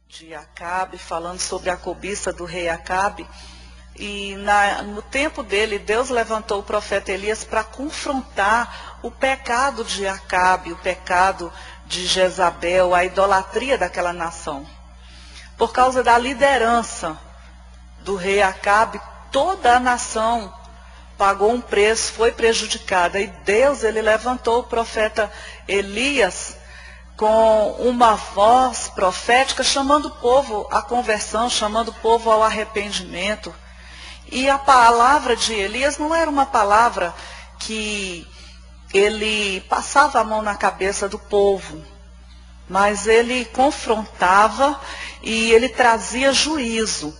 de Acabe, falando sobre a cobiça do rei Acabe. E no tempo dele, Deus levantou o profeta Elias para confrontar o pecado de Acabe, o pecado de Jezabel, a idolatria daquela nação. Por causa da liderança do rei Acabe, toda a nação pagou um preço, foi prejudicada. E Deus, ele levantou o profeta Elias com uma voz profética, chamando o povo à conversão, chamando o povo ao arrependimento. E a palavra de Elias não era uma palavra que ele passava a mão na cabeça do povo, mas ele confrontava e ele trazia juízo.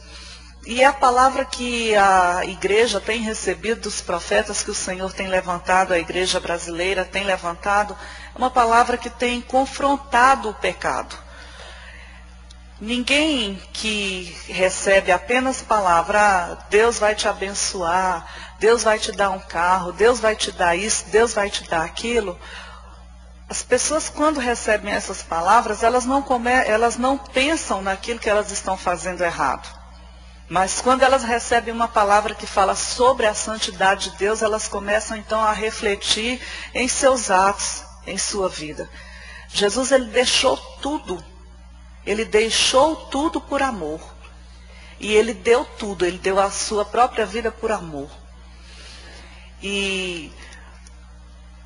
E a palavra que a igreja tem recebido dos profetas que o Senhor tem levantado, a igreja brasileira tem levantado, é uma palavra que tem confrontado o pecado. Ninguém que recebe apenas palavra, Deus vai te abençoar, Deus vai te dar um carro, Deus vai te dar isso, Deus vai te dar aquilo. As pessoas, quando recebem essas palavras, elas não pensam naquilo que elas estão fazendo errado. Mas quando elas recebem uma palavra que fala sobre a santidade de Deus, elas começam então a refletir em seus atos, em sua vida. Jesus, ele deixou tudo. Ele deixou tudo por amor. E ele deu tudo, ele deu a sua própria vida por amor. E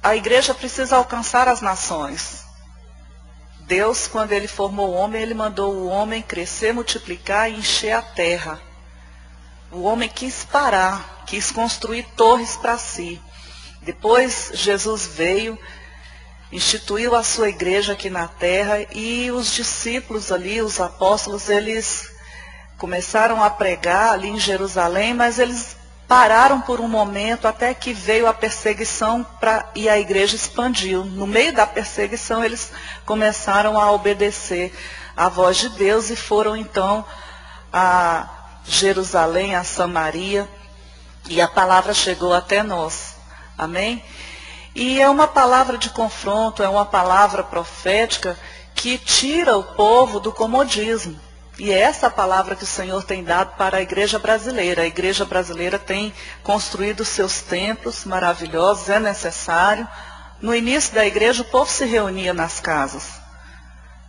a igreja precisa alcançar as nações. Deus, quando ele formou o homem, ele mandou o homem crescer, multiplicar e encher a terra. O homem quis parar, quis construir torres para si. Depois Jesus veio, instituiu a sua igreja aqui na terra e os discípulos ali, os apóstolos, eles começaram a pregar ali em Jerusalém, mas eles pararam por um momento até que veio a perseguição e a igreja expandiu. No meio da perseguição eles começaram a obedecer à voz de Deus e foram então a Jerusalém, a Samaria, e a palavra chegou até nós. Amém? E é uma palavra de confronto, é uma palavra profética que tira o povo do comodismo. E é essa palavra que o Senhor tem dado para a igreja brasileira. A igreja brasileira tem construído seus templos maravilhosos, é necessário. No início da igreja, o povo se reunia nas casas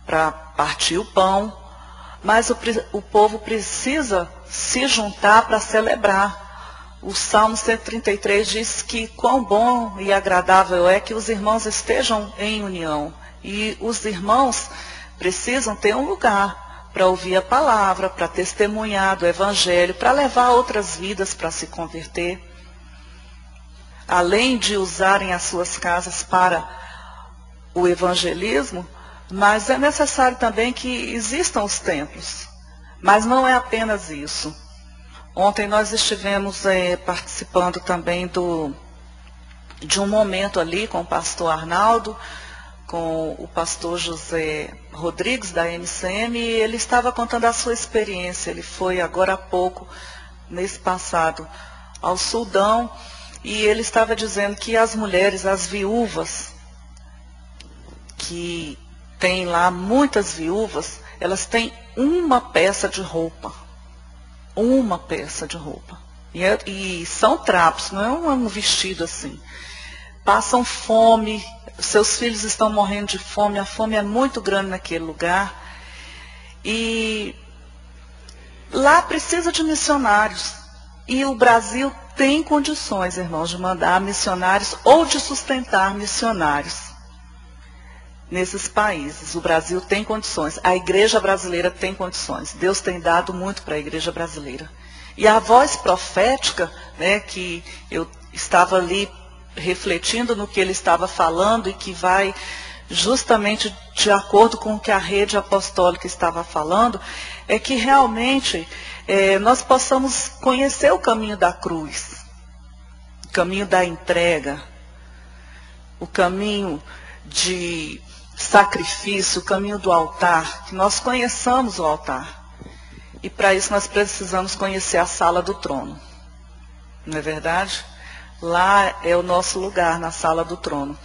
para partir o pão, mas o povo precisa se juntar para celebrar. O Salmo 133 diz que quão bom e agradável é que os irmãos estejam em união. E os irmãos precisam ter um lugar para ouvir a palavra, para testemunhar do evangelho, para levar outras vidas para se converter. Além de usarem as suas casas para o evangelismo, mas é necessário também que existam os templos. Mas não é apenas isso. Ontem nós estivemos participando também de um momento ali com o pastor Arnaldo, com o pastor José Rodrigues da MCM, e ele estava contando a sua experiência. Ele foi agora há pouco, mês passado, ao Sudão, e ele estava dizendo que as mulheres, as viúvas, que tem lá muitas viúvas, elas têm uma peça de roupa. Uma peça de roupa. E são trapos, não é um vestido assim. Passam fome, seus filhos estão morrendo de fome, a fome é muito grande naquele lugar. E lá precisa de missionários. E o Brasil tem condições, irmãos, de mandar missionários ou de sustentar missionários nesses países. O Brasil tem condições, a igreja brasileira tem condições. Deus tem dado muito para a igreja brasileira. E a voz profética, né, que eu estava ali refletindo no que ele estava falando e que vai justamente de acordo com o que a rede apostólica estava falando, é que realmente nós possamos conhecer o caminho da cruz, o caminho da entrega, o caminho de sacrifício, o caminho do altar, que nós conheçamos o altar. E para isso nós precisamos conhecer a sala do trono. Não é verdade? Lá é o nosso lugar, na sala do trono.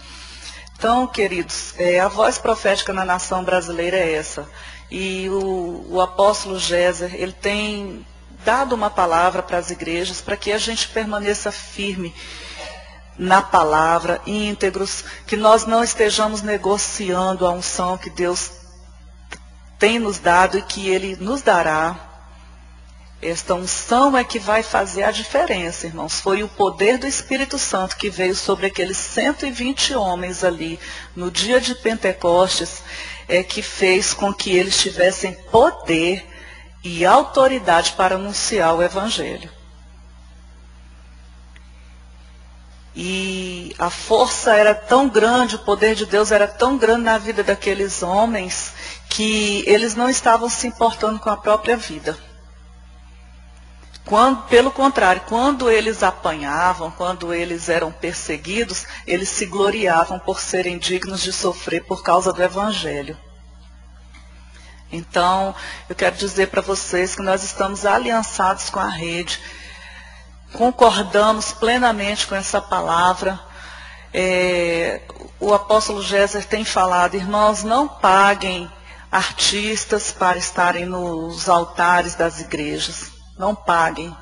Então, queridos, a voz profética na nação brasileira é essa. E o apóstolo Géser, ele tem dado uma palavra para as igrejas, para que a gente permaneça firme na palavra, íntegros, que nós não estejamos negociando a unção que Deus tem nos dado e que Ele nos dará. Esta unção é que vai fazer a diferença, irmãos. Foi o poder do Espírito Santo que veio sobre aqueles 120 homens ali, no dia de Pentecostes, que fez com que eles tivessem poder e autoridade para anunciar o Evangelho. E a força era tão grande, o poder de Deus era tão grande na vida daqueles homens, que eles não estavam se importando com a própria vida. Pelo contrário, quando eles apanhavam, quando eles eram perseguidos, eles se gloriavam por serem dignos de sofrer por causa do Evangelho. Então, eu quero dizer para vocês que nós estamos aliançados com a rede, concordamos plenamente com essa palavra. O apóstolo Géser tem falado, irmãos, não paguem artistas para estarem nos altares das igrejas. Não paguem.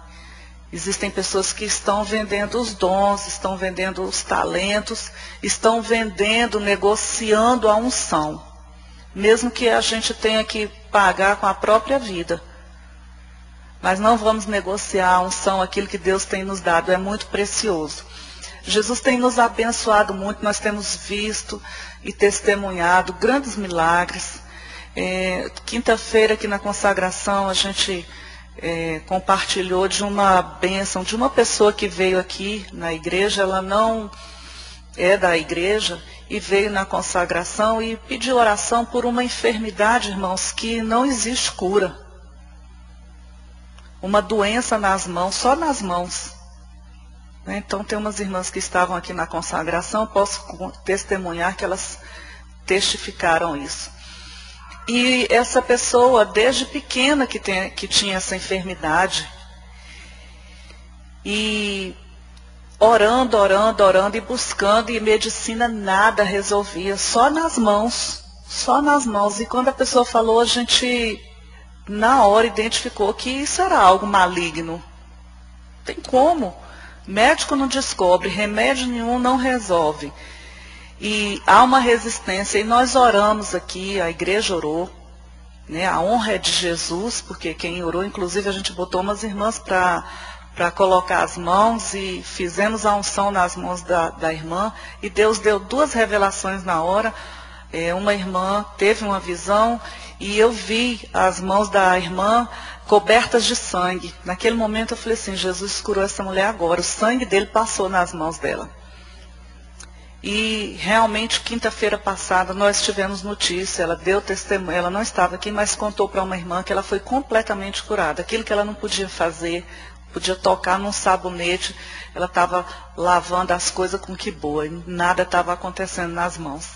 Existem pessoas que estão vendendo os dons, estão vendendo os talentos, estão vendendo, negociando a unção. Mesmo que a gente tenha que pagar com a própria vida. Mas não vamos negociar a unção, aquilo que Deus tem nos dado, é muito precioso. Jesus tem nos abençoado muito, nós temos visto e testemunhado grandes milagres. Quinta-feira aqui na consagração a gente compartilhou de uma bênção de uma pessoa que veio aqui na igreja, ela não é da igreja, e veio na consagração e pediu oração por uma enfermidade, irmãos, que não existe cura. Uma doença nas mãos, só nas mãos. Então tem umas irmãs que estavam aqui na consagração, posso testemunhar que elas testificaram isso. E essa pessoa, desde pequena, que tinha essa enfermidade, e orando e buscando, e medicina nada resolvia, só nas mãos. E quando a pessoa falou, a gente, na hora, identificou que isso era algo maligno. Tem como? Médico não descobre, remédio nenhum não resolve. E há uma resistência, e nós oramos aqui, a igreja orou, né? A honra é de Jesus, porque quem orou, inclusive a gente botou umas irmãs para colocar as mãos, e fizemos a unção nas mãos da irmã, e Deus deu 2 revelações na hora. Uma irmã teve uma visão, e eu vi as mãos da irmã cobertas de sangue. Naquele momento eu falei assim, Jesus curou essa mulher agora, o sangue dele passou nas mãos dela. E realmente, quinta-feira passada, nós tivemos notícia, ela deu testemunho, ela não estava aqui, mas contou para uma irmã que ela foi completamente curada. Aquilo que ela não podia fazer, podia tocar num sabonete, ela estava lavando as coisas com que boa, e nada estava acontecendo nas mãos.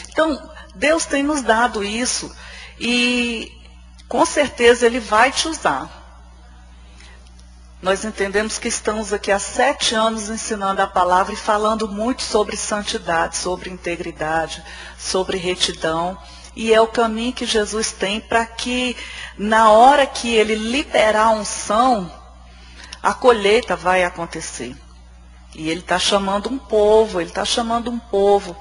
Então, Deus tem nos dado isso, e com certeza Ele vai te usar. Nós entendemos que estamos aqui há 7 anos ensinando a palavra e falando muito sobre santidade, sobre integridade, sobre retidão. E é o caminho que Jesus tem para que, na hora que Ele liberar a unção, a colheita vai acontecer. E Ele está chamando um povo,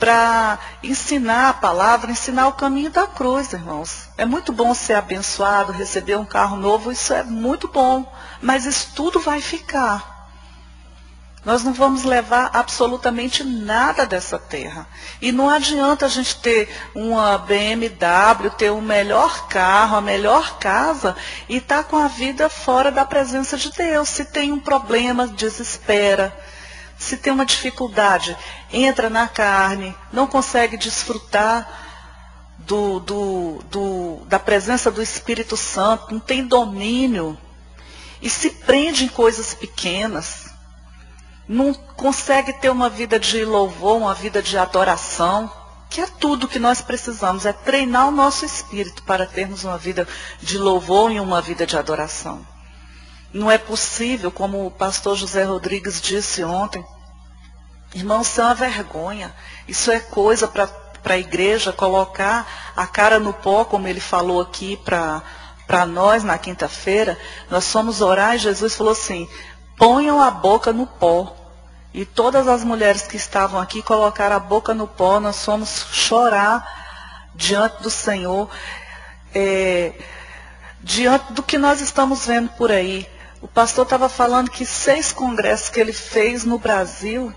para ensinar a palavra, ensinar o caminho da cruz, irmãos. É muito bom ser abençoado, receber um carro novo, isso é muito bom. Mas isso tudo vai ficar. Nós não vamos levar absolutamente nada dessa terra. E não adianta a gente ter uma BMW, ter o melhor carro, a melhor casa, e estar com a vida fora da presença de Deus. Se tem um problema, desespera. Se tem uma dificuldade, entra na carne, não consegue desfrutar da presença do Espírito Santo, não tem domínio, e se prende em coisas pequenas, não consegue ter uma vida de louvor, uma vida de adoração, que é tudo que nós precisamos, é treinar o nosso espírito para termos uma vida de louvor e uma vida de adoração. Não é possível, como o pastor José Rodrigues disse ontem, irmãos, isso é uma vergonha. Isso é coisa para para a igreja colocar a cara no pó, como ele falou aqui para nós na quinta-feira. Nós fomos orar e Jesus falou assim: ponham a boca no pó. E todas as mulheres que estavam aqui colocaram a boca no pó. Nós fomos chorar diante do Senhor, diante do que nós estamos vendo por aí. O pastor estava falando que 6 congressos que ele fez no Brasil,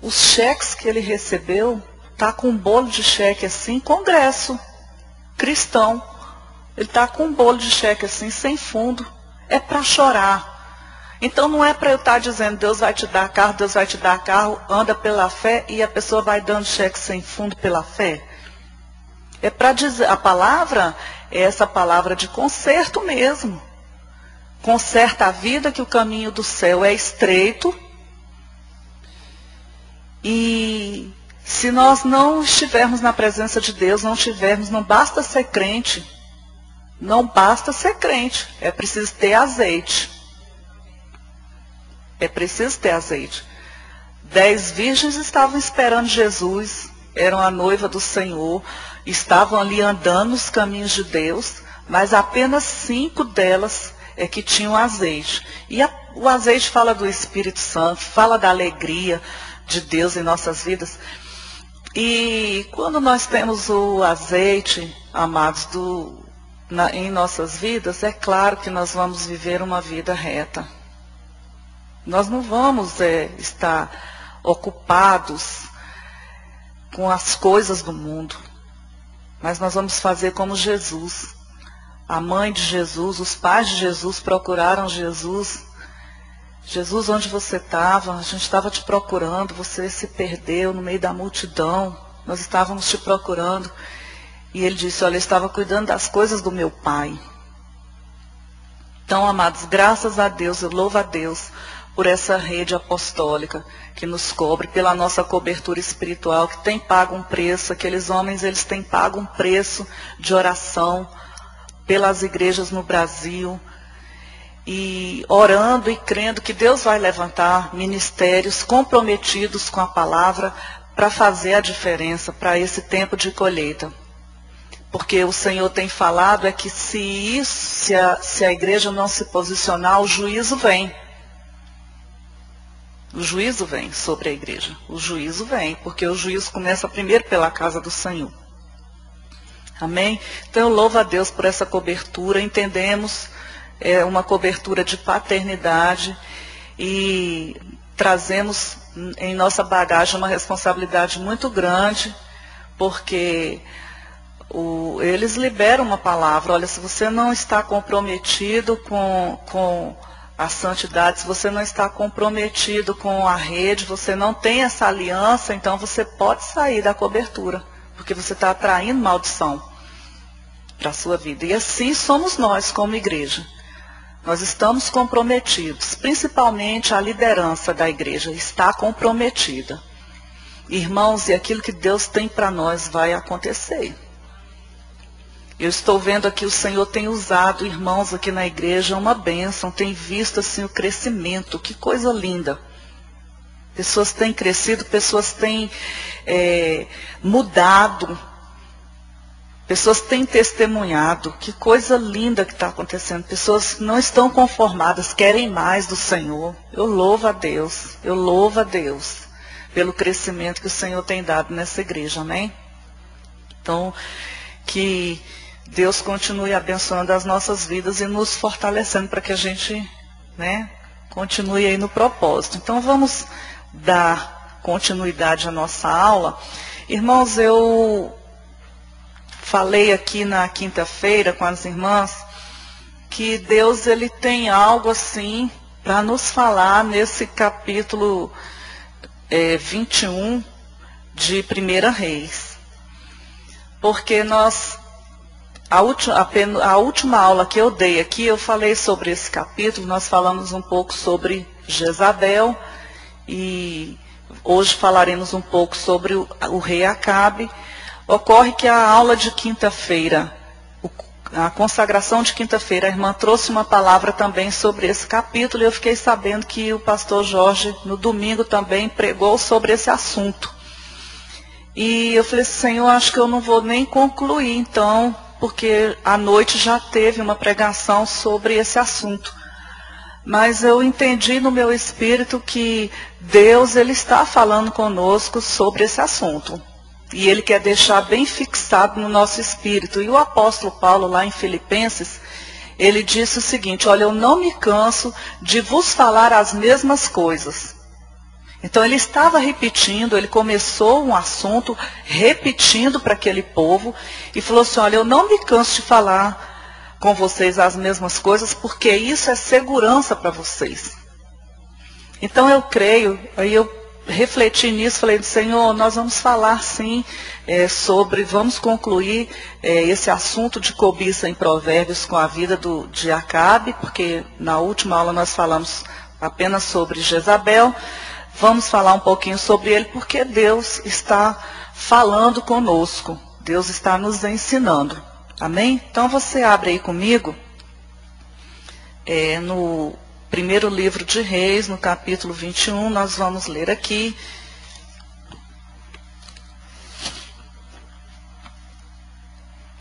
os cheques que ele recebeu, está com um bolo de cheque assim, congresso cristão. Ele está com um bolo de cheque assim, sem fundo. É para chorar. Então não é para eu estar dizendo, Deus vai te dar carro, Deus vai te dar carro, anda pela fé, e a pessoa vai dando cheque sem fundo pela fé. É para dizer, a palavra é essa palavra de conserto mesmo. Conserta a vida, que o caminho do céu é estreito. E se nós não estivermos na presença de Deus, não basta ser crente. Não basta ser crente. É preciso ter azeite. É preciso ter azeite. 10 virgens estavam esperando Jesus. Eram a noiva do Senhor. Estavam ali andando nos caminhos de Deus. Mas apenas 5 delas é que tinham azeite. E o azeite fala do Espírito Santo, fala da alegria de Deus em nossas vidas. E quando nós temos o azeite, amados, em nossas vidas, é claro que nós vamos viver uma vida reta. Nós não vamos estar ocupados com as coisas do mundo, mas nós vamos fazer como Jesus. A mãe de Jesus, os pais de Jesus procuraram Jesus. Jesus, onde você estava? A gente estava te procurando, você se perdeu no meio da multidão. Nós estávamos te procurando. E ele disse, olha, eu estava cuidando das coisas do meu Pai. Então, amados, graças a Deus, eu louvo a Deus por essa rede apostólica que nos cobre, pela nossa cobertura espiritual, que tem pago um preço. Aqueles homens, eles têm pago um preço de oração pelas igrejas no Brasil, e orando e crendo que Deus vai levantar ministérios comprometidos com a palavra para fazer a diferença para esse tempo de colheita. Porque o Senhor tem falado que se a igreja não se posicionar, o juízo vem. O juízo vem sobre a igreja. O juízo vem, porque o juízo começa primeiro pela casa do Senhor. Amém? Então eu louvo a Deus por essa cobertura. Entendemos uma cobertura de paternidade e trazemos em nossa bagagem uma responsabilidade muito grande, porque eles liberam uma palavra. Olha, se você não está comprometido com a santidade, se você não está comprometido com a rede, você não tem essa aliança, então você pode sair da cobertura, porque você está atraindo maldição para a sua vida. E assim somos nós como igreja. Nós estamos comprometidos, principalmente a liderança da igreja está comprometida. Irmãos, e aquilo que Deus tem para nós vai acontecer. Eu estou vendo aqui, o Senhor tem usado irmãos aqui na igreja, uma bênção, tem visto assim o crescimento, que coisa linda. Pessoas têm crescido, pessoas têm mudado, pessoas têm testemunhado, que coisa linda que está acontecendo. Pessoas não estão conformadas, querem mais do Senhor. Eu louvo a Deus pelo crescimento que o Senhor tem dado nessa igreja, amém? Então, que Deus continue abençoando as nossas vidas e nos fortalecendo para que a gente, continue aí no propósito. Então vamos dar continuidade à nossa aula. Irmãos, eu falei aqui na quinta-feira com as irmãs que Deus ele tem algo assim para nos falar nesse capítulo 21 de 1 Reis. Porque a última aula que eu dei aqui, eu falei sobre esse capítulo, nós falamos um pouco sobre Jezabel, e hoje falaremos um pouco sobre o rei Acabe. Ocorre que a aula de quinta-feira, a consagração de quinta-feira, a irmã trouxe uma palavra também sobre esse capítulo, e eu fiquei sabendo que o pastor Jorge, no domingo, também pregou sobre esse assunto. E eu falei, Senhor, acho que eu não vou nem concluir, então, porque à noite já teve uma pregação sobre esse assunto. Mas eu entendi no meu espírito que Deus, Ele está falando conosco sobre esse assunto. E Ele quer deixar bem fixado no nosso espírito. E o apóstolo Paulo, lá em Filipenses, ele disse o seguinte, olha, eu não me canso de vos falar as mesmas coisas. Então ele estava repetindo, ele começou um assunto repetindo para aquele povo e falou assim, olha, eu não me canso de falar com vocês as mesmas coisas, porque isso é segurança para vocês. Então eu creio, aí eu refleti nisso, falei, Senhor, nós vamos falar sim vamos concluir esse assunto de cobiça em Provérbios com a vida de Acabe, porque na última aula nós falamos apenas sobre Jezabel. Vamos falar um pouquinho sobre ele, porque Deus está falando conosco. Deus está nos ensinando. Amém? Então você abre aí comigo, no primeiro livro de Reis, no capítulo 21, nós vamos ler aqui.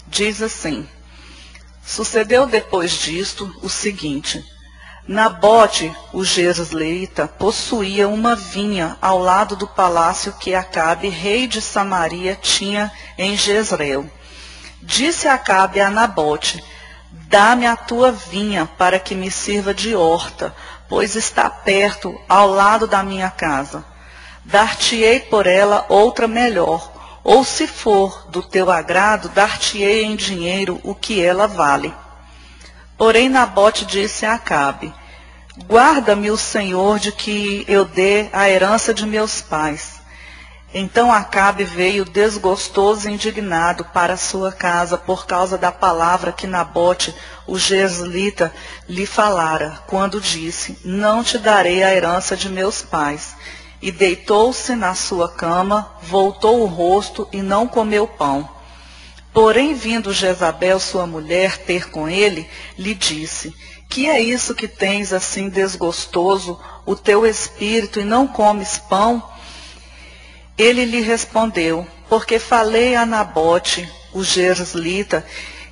Diz assim, sucedeu depois disto o seguinte, Nabote, o jezreelita, possuía uma vinha ao lado do palácio que Acabe, rei de Samaria, tinha em Jezreel. Disse Acabe a Nabote, dá-me a tua vinha para que me sirva de horta, pois está perto, ao lado da minha casa. Dar-te-ei por ela outra melhor, ou se for do teu agrado, dar-te-ei em dinheiro o que ela vale. Porém Nabote disse a Acabe, guarda-me o Senhor de que eu dê a herança de meus pais. Então Acabe veio desgostoso e indignado para sua casa por causa da palavra que Nabote, o jezreelita, lhe falara, quando disse, não te darei a herança de meus pais. E deitou-se na sua cama, voltou o rosto e não comeu pão. Porém, vindo Jezabel, sua mulher, ter com ele, lhe disse, que é isso que tens assim desgostoso o teu espírito e não comes pão? Ele lhe respondeu, porque falei a Nabote, o jezreelita,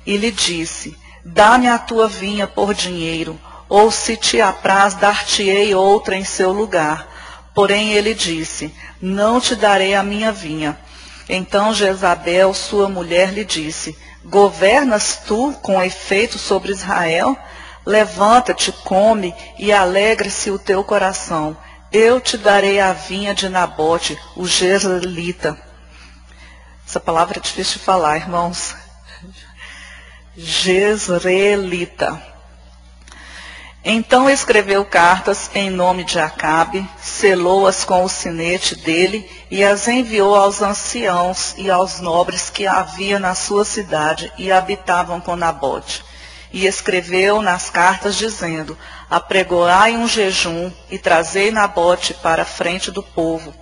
e lhe disse, dá-me a tua vinha por dinheiro, ou se te apraz, dar-te-ei outra em seu lugar. Porém ele disse, não te darei a minha vinha. Então Jezabel, sua mulher, lhe disse, governas tu com efeito sobre Israel? Levanta-te, come, e alegre-se o teu coração. Eu te darei a vinha de Nabote, o jezreelita. Essa palavra é difícil de falar, irmãos. Jezreelita. Então escreveu cartas em nome de Acabe, selou-as com o sinete dele e as enviou aos anciãos e aos nobres que havia na sua cidade e habitavam com Nabote. E escreveu nas cartas dizendo, apregoai um jejum e trazei Nabote para a frente do povo.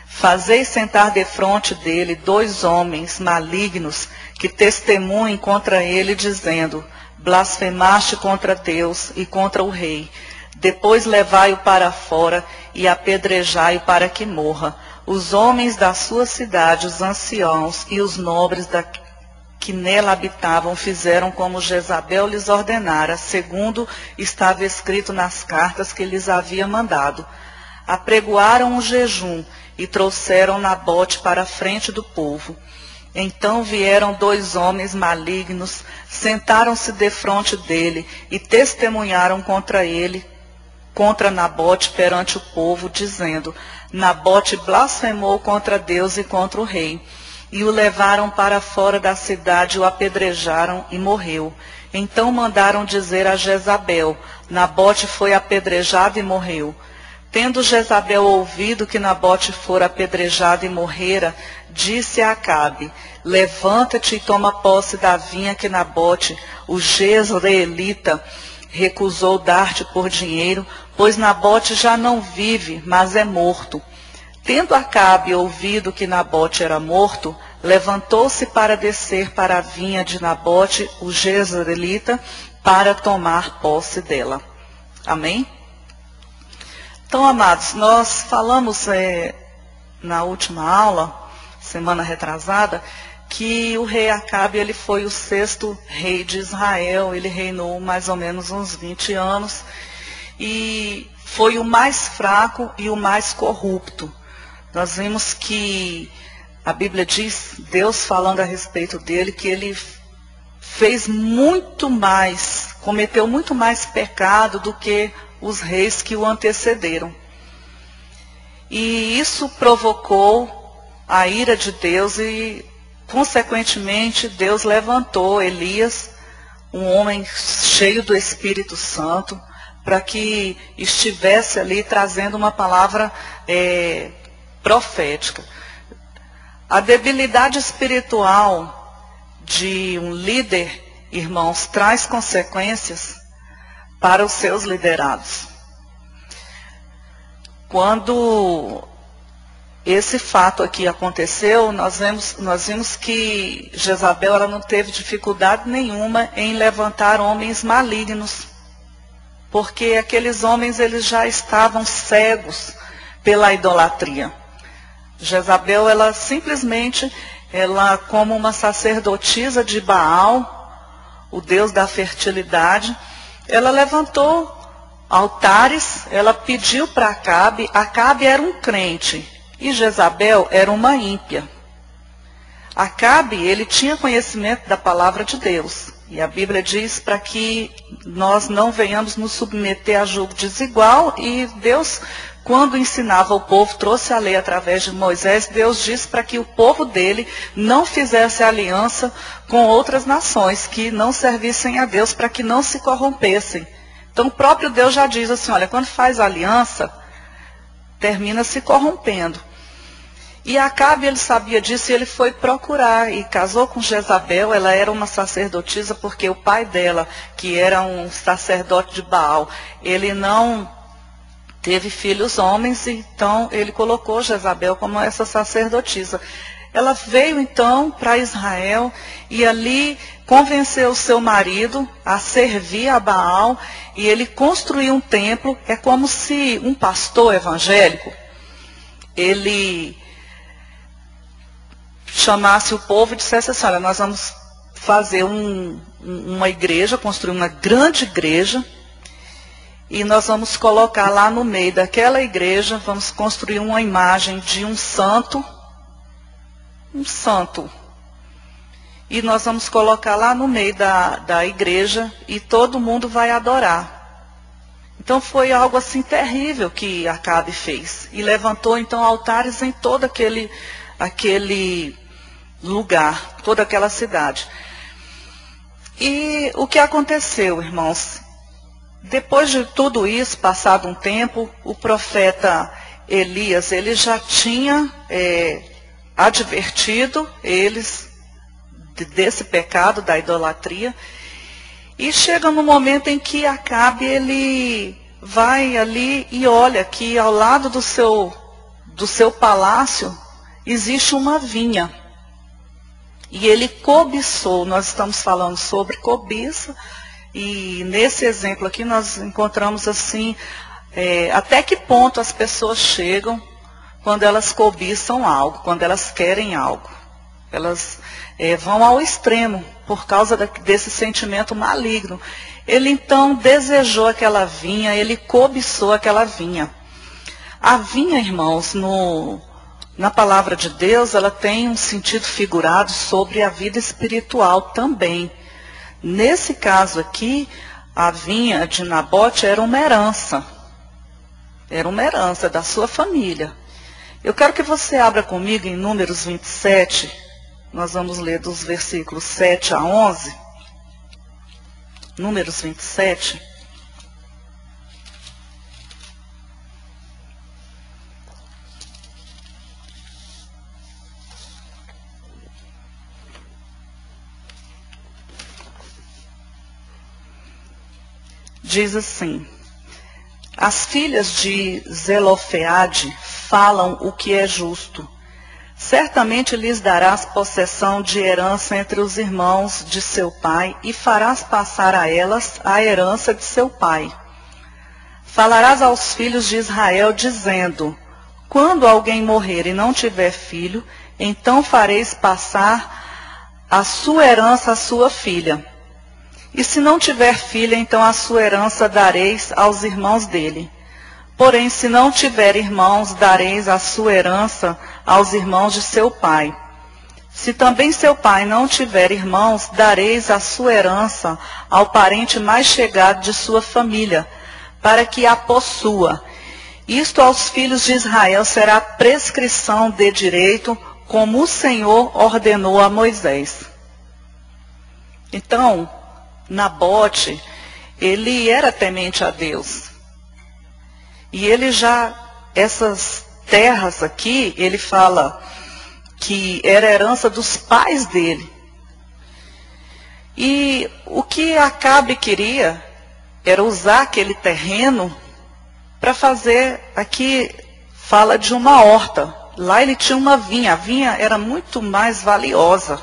Fazei sentar defronte dele 2 homens malignos que testemunhem contra ele, dizendo, blasfemaste contra Deus e contra o rei. Depois levai-o para fora e apedrejai-o para que morra. Os homens da sua cidade, os anciãos e os nobres que nela habitavam, fizeram como Jezabel lhes ordenara, segundo estava escrito nas cartas que lhes havia mandado. Apregoaram um jejum e trouxeram Nabote para a frente do povo. Então vieram 2 homens malignos, sentaram-se defronte dele e testemunharam contra ele, contra Nabote perante o povo, dizendo, Nabote blasfemou contra Deus e contra o rei. E o levaram para fora da cidade, o apedrejaram e morreu. Então mandaram dizer a Jezabel, Nabote foi apedrejado e morreu. Tendo Jezabel ouvido que Nabote fora apedrejado e morrera, disse a Acabe, levanta-te e toma posse da vinha que Nabote, o jezreelita, recusou dar-te por dinheiro, pois Nabote já não vive, mas é morto. Tendo Acabe ouvido que Nabote era morto, levantou-se para descer para a vinha de Nabote, o jezreelita, para tomar posse dela. Amém? Então, amados, nós falamos na última aula semana retrasada, que o rei Acabe ele foi o 6º rei de Israel, ele reinou mais ou menos uns 20 anos, e foi o mais fraco e o mais corrupto. Nós vimos que a Bíblia diz, Deus falando a respeito dele, que ele fez muito mais, cometeu muito mais pecado do que os reis que o antecederam. E isso provocou a ira de Deus e, consequentemente, Deus levantou Elias, um homem cheio do Espírito Santo, para que estivesse ali trazendo uma palavra profética. A debilidade espiritual de um líder, irmãos, traz consequências para os seus liderados. Quando esse fato aqui aconteceu, nós vimos que Jezabel ela não teve dificuldade nenhuma em levantar homens malignos, porque aqueles homens eles já estavam cegos pela idolatria. Jezabel, ela simplesmente, como uma sacerdotisa de Baal, o deus da fertilidade, ela levantou altares, ela pediu para Acabe. Acabe era um crente e Jezabel era uma ímpia. Acabe, ele tinha conhecimento da palavra de Deus. E a Bíblia diz para que nós não venhamos nos submeter a julgo desigual. E Deus, quando ensinava o povo, trouxe a lei através de Moisés, Deus disse para que o povo dele não fizesse aliança com outras nações, que não servissem a Deus, para que não se corrompessem. Então o próprio Deus já diz assim, olha, quando faz aliança, termina se corrompendo. E Acabe, ele sabia disso e ele foi procurar e casou com Jezabel. Ela era uma sacerdotisa porque o pai dela, que era um sacerdote de Baal, ele não teve filhos homens, então ele colocou Jezabel como essa sacerdotisa. Ela veio então para Israel e ali convenceu o seu marido a servir a Baal e ele construiu um templo. É como se um pastor evangélico, ele chamasse o povo e dissesse assim, olha, nós vamos fazer uma igreja, construir uma grande igreja, e nós vamos colocar lá no meio daquela igreja, vamos construir uma imagem de um santo, e nós vamos colocar lá no meio da igreja, e todo mundo vai adorar. Então foi algo assim terrível que Acabe fez, e levantou então altares em todo aquele lugar, toda aquela cidade. E o que aconteceu, irmãos? Depois de tudo isso, passado um tempo, o profeta Elias, ele já tinha advertido eles desse pecado da idolatria. E chega no momento em que Acabe, ele vai ali e olha que ao lado do seu palácio existe uma vinha. E ele cobiçou. Nós estamos falando sobre cobiça. E nesse exemplo aqui nós encontramos assim, até que ponto as pessoas chegam quando elas cobiçam algo, quando elas querem algo. Elas vão ao extremo por causa desse sentimento maligno. Ele então desejou aquela vinha, ele cobiçou aquela vinha. A vinha, irmãos, na palavra de Deus, ela tem um sentido figurado sobre a vida espiritual também. Nesse caso aqui, a vinha de Nabote era uma herança. Era uma herança da sua família. Eu quero que você abra comigo em Números 27. Nós vamos ler dos versículos 7 a 11. Números 27. Diz assim: as filhas de Zelofeade falam o que é justo. Certamente lhes darás possessão de herança entre os irmãos de seu pai, e farás passar a elas a herança de seu pai. Falarás aos filhos de Israel, dizendo: quando alguém morrer e não tiver filho, então fareis passar a sua herança à sua filha. E se não tiver filha, então a sua herança dareis aos irmãos dele. Porém, se não tiver irmãos, dareis a sua herança aos irmãos de seu pai. Se também seu pai não tiver irmãos, dareis a sua herança ao parente mais chegado de sua família, para que a possua. Isto aos filhos de Israel será prescrição de direito, como o Senhor ordenou a Moisés. Então, Nabote, ele era temente a Deus. E ele já, essas terras aqui, ele fala que era herança dos pais dele. E o que Acabe queria era usar aquele terreno para fazer, aqui fala de uma horta. Lá ele tinha uma vinha, a vinha era muito mais valiosa,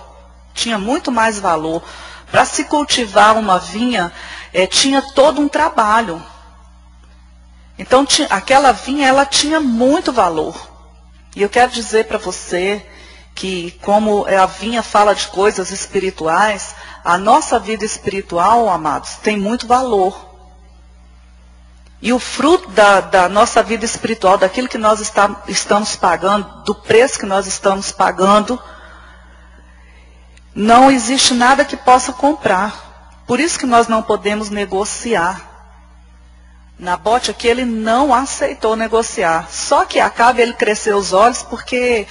tinha muito mais valor. Para se cultivar uma vinha, tinha todo um trabalho. Então, aquela vinha, ela tinha muito valor. E eu quero dizer para você que, como a vinha fala de coisas espirituais, a nossa vida espiritual, amados, tem muito valor. E o fruto da nossa vida espiritual, daquilo que nós estamos pagando, do preço que nós estamos pagando, não existe nada que possa comprar. Por isso que nós não podemos negociar. Nabote aqui, ele não aceitou negociar. Só que Acabe, ele cresceu os olhos porque,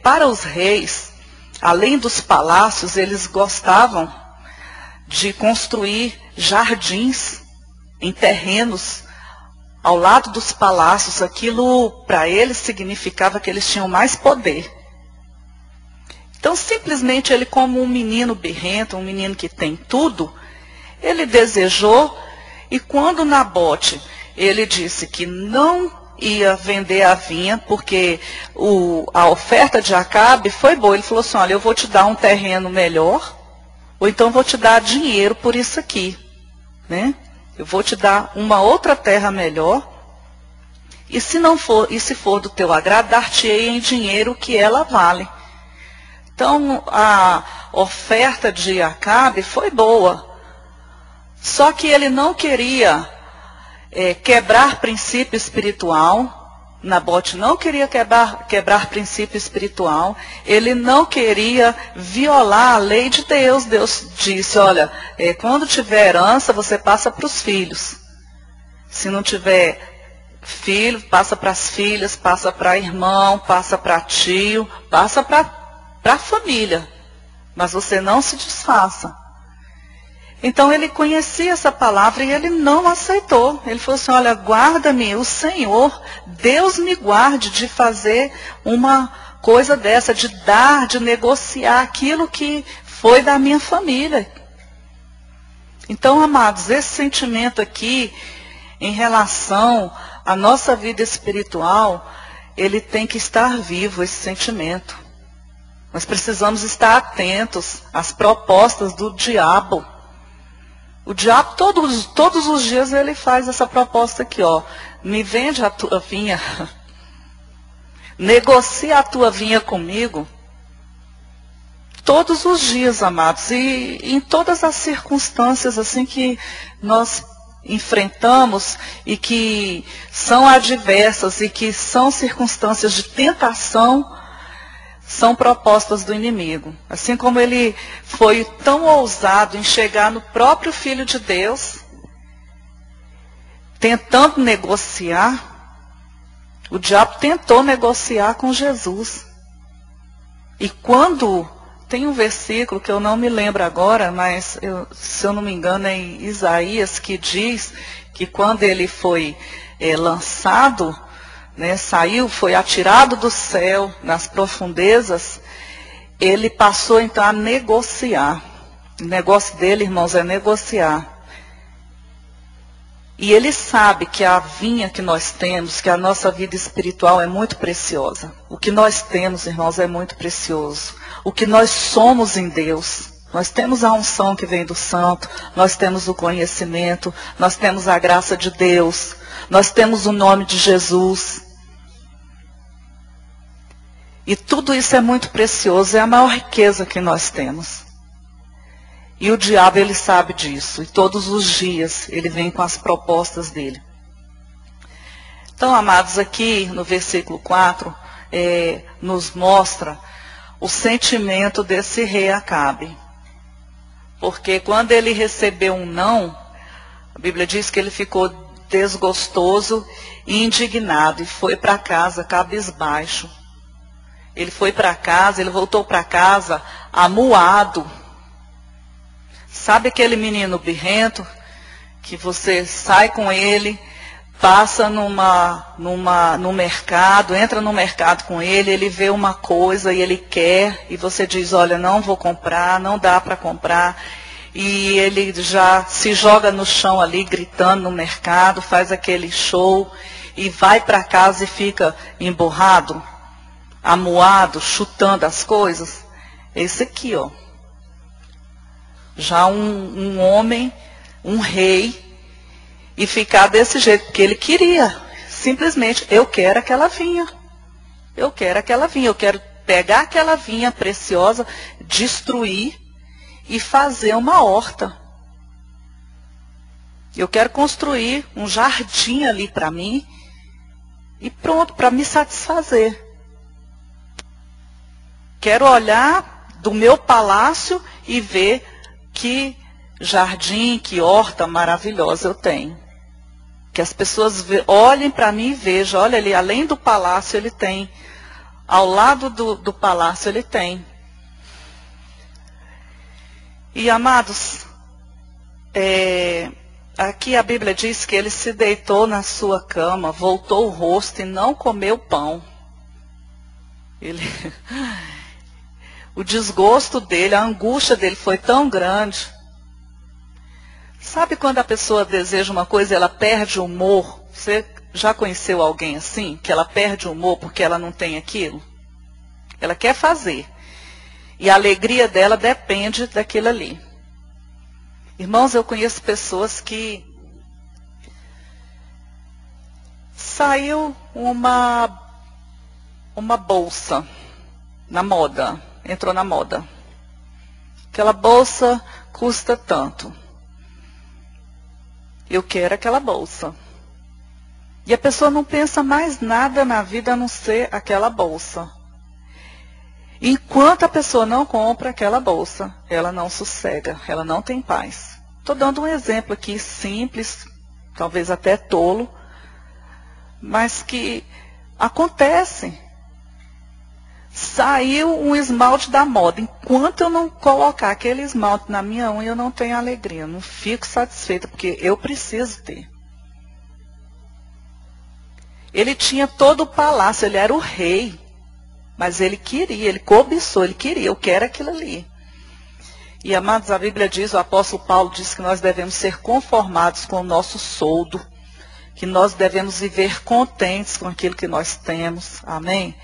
para os reis, além dos palácios, eles gostavam de construir jardins em terrenos ao lado dos palácios. Aquilo, para eles, significava que eles tinham mais poder. Então, simplesmente, ele, como um menino birrento, um menino que tem tudo, ele desejou. E quando Nabote, ele disse que não ia vender a vinha, porque a oferta de Acabe foi boa. Ele falou assim, olha, eu vou te dar um terreno melhor, ou então vou te dar dinheiro por isso aqui, né? Eu vou te dar uma outra terra melhor, e se for do teu agrado, dar-te-ei em dinheiro o que ela vale. Então, a oferta de Acabe foi boa. Só que ele não queria quebrar princípio espiritual. Nabote não queria quebrar princípio espiritual. Ele não queria violar a lei de Deus. Deus disse, olha, quando tiver herança, você passa para os filhos. Se não tiver filho, passa para as filhas, passa para irmão, passa para tio, passa para a família. Mas você não se desfaça. Então ele conhecia essa palavra e ele não aceitou. Ele falou assim, olha, guarda-me o Senhor, Deus me guarde de fazer uma coisa dessa, de dar, de negociar aquilo que foi da minha família. Então, amados, esse sentimento aqui, em relação à nossa vida espiritual, ele tem que estar vivo, esse sentimento. Nós precisamos estar atentos às propostas do diabo. O diabo, todos os dias, ele faz essa proposta aqui, ó. Me vende a tua vinha. Negocia a tua vinha comigo. Todos os dias, amados. E em todas as circunstâncias assim que nós enfrentamos e que são adversas e que são circunstâncias de tentação, são propostas do inimigo. Assim como ele foi tão ousado em chegar no próprio Filho de Deus, tentando negociar, o diabo tentou negociar com Jesus. E quando, tem um versículo que eu não me lembro agora, mas se eu não me engano é em Isaías, que diz que quando ele foi lançado, saiu, foi atirado do céu, nas profundezas, ele passou então a negociar. O negócio dele, irmãos, é negociar. E ele sabe que a vinha que nós temos, que a nossa vida espiritual é muito preciosa. O que nós temos, irmãos, é muito precioso. O que nós somos em Deus. Nós temos a unção que vem do Santo, nós temos o conhecimento, nós temos a graça de Deus, nós temos o nome de Jesus. E tudo isso é muito precioso, é a maior riqueza que nós temos. E o diabo, ele sabe disso. E todos os dias ele vem com as propostas dele. Então, amados, aqui no versículo 4, nos mostra o sentimento desse rei Acabe. Porque quando ele recebeu um não, a Bíblia diz que ele ficou desgostoso e indignado. E foi para casa cabisbaixo. Ele foi para casa, ele voltou para casa amuado. Sabe aquele menino birrento que você sai com ele, passa no mercado, entra no mercado com ele, ele vê uma coisa e ele quer, e você diz, olha, não vou comprar, não dá para comprar. E ele já se joga no chão ali, gritando no mercado, faz aquele show, e vai para casa e fica emburrado, amuado, chutando as coisas. Esse aqui, ó. Já um homem, um rei, e ficar desse jeito, porque ele queria, simplesmente, eu quero aquela vinha. Eu quero aquela vinha, eu quero pegar aquela vinha preciosa, destruir e fazer uma horta. Eu quero construir um jardim ali para mim e pronto, para me satisfazer. Quero olhar do meu palácio e ver que jardim, que horta maravilhosa eu tenho. Que as pessoas olhem para mim e vejam, olha ali, além do palácio ele tem, ao lado do palácio ele tem. E amados, aqui a Bíblia diz que ele se deitou na sua cama, voltou o rosto e não comeu pão. O desgosto dele, a angústia dele foi tão grande. Sabe quando a pessoa deseja uma coisa e ela perde o humor? Você já conheceu alguém assim? Que ela perde o humor porque ela não tem aquilo? Ela quer fazer. E a alegria dela depende daquilo ali. Irmãos, eu conheço pessoas que saiu uma bolsa na moda, entrou na moda. Aquela bolsa custa tanto. Eu quero aquela bolsa. E a pessoa não pensa mais nada na vida a não ser aquela bolsa. Enquanto a pessoa não compra aquela bolsa, ela não sossega, ela não tem paz. Estou dando um exemplo aqui simples, talvez até tolo, mas que acontece. Saiu um esmalte da moda. Enquanto eu não colocar aquele esmalte na minha unha, eu não tenho alegria, eu não fico satisfeita, porque eu preciso ter. Ele tinha todo o palácio, ele era o rei. Mas ele queria, ele cobiçou, ele queria, eu quero aquilo ali. E amados, a Bíblia diz, o apóstolo Paulo diz que nós devemos ser conformados com o nosso soldo, que nós devemos viver contentes com aquilo que nós temos, amém?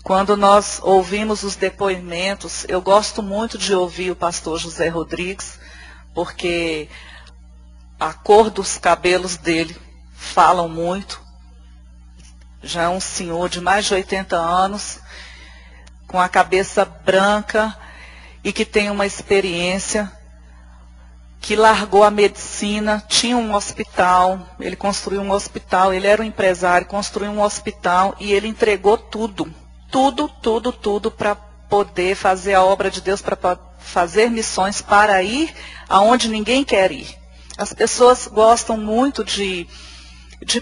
Quando nós ouvimos os depoimentos, eu gosto muito de ouvir o pastor José Rodrigues, porque a cor dos cabelos dele falam muito. Já é um senhor de mais de 80 anos, com a cabeça branca e que tem uma experiência, que largou a medicina, tinha um hospital, ele construiu um hospital, ele era um empresário, construiu um hospital e ele entregou tudo para poder fazer a obra de Deus, para fazer missões, para ir aonde ninguém quer ir. As pessoas gostam muito de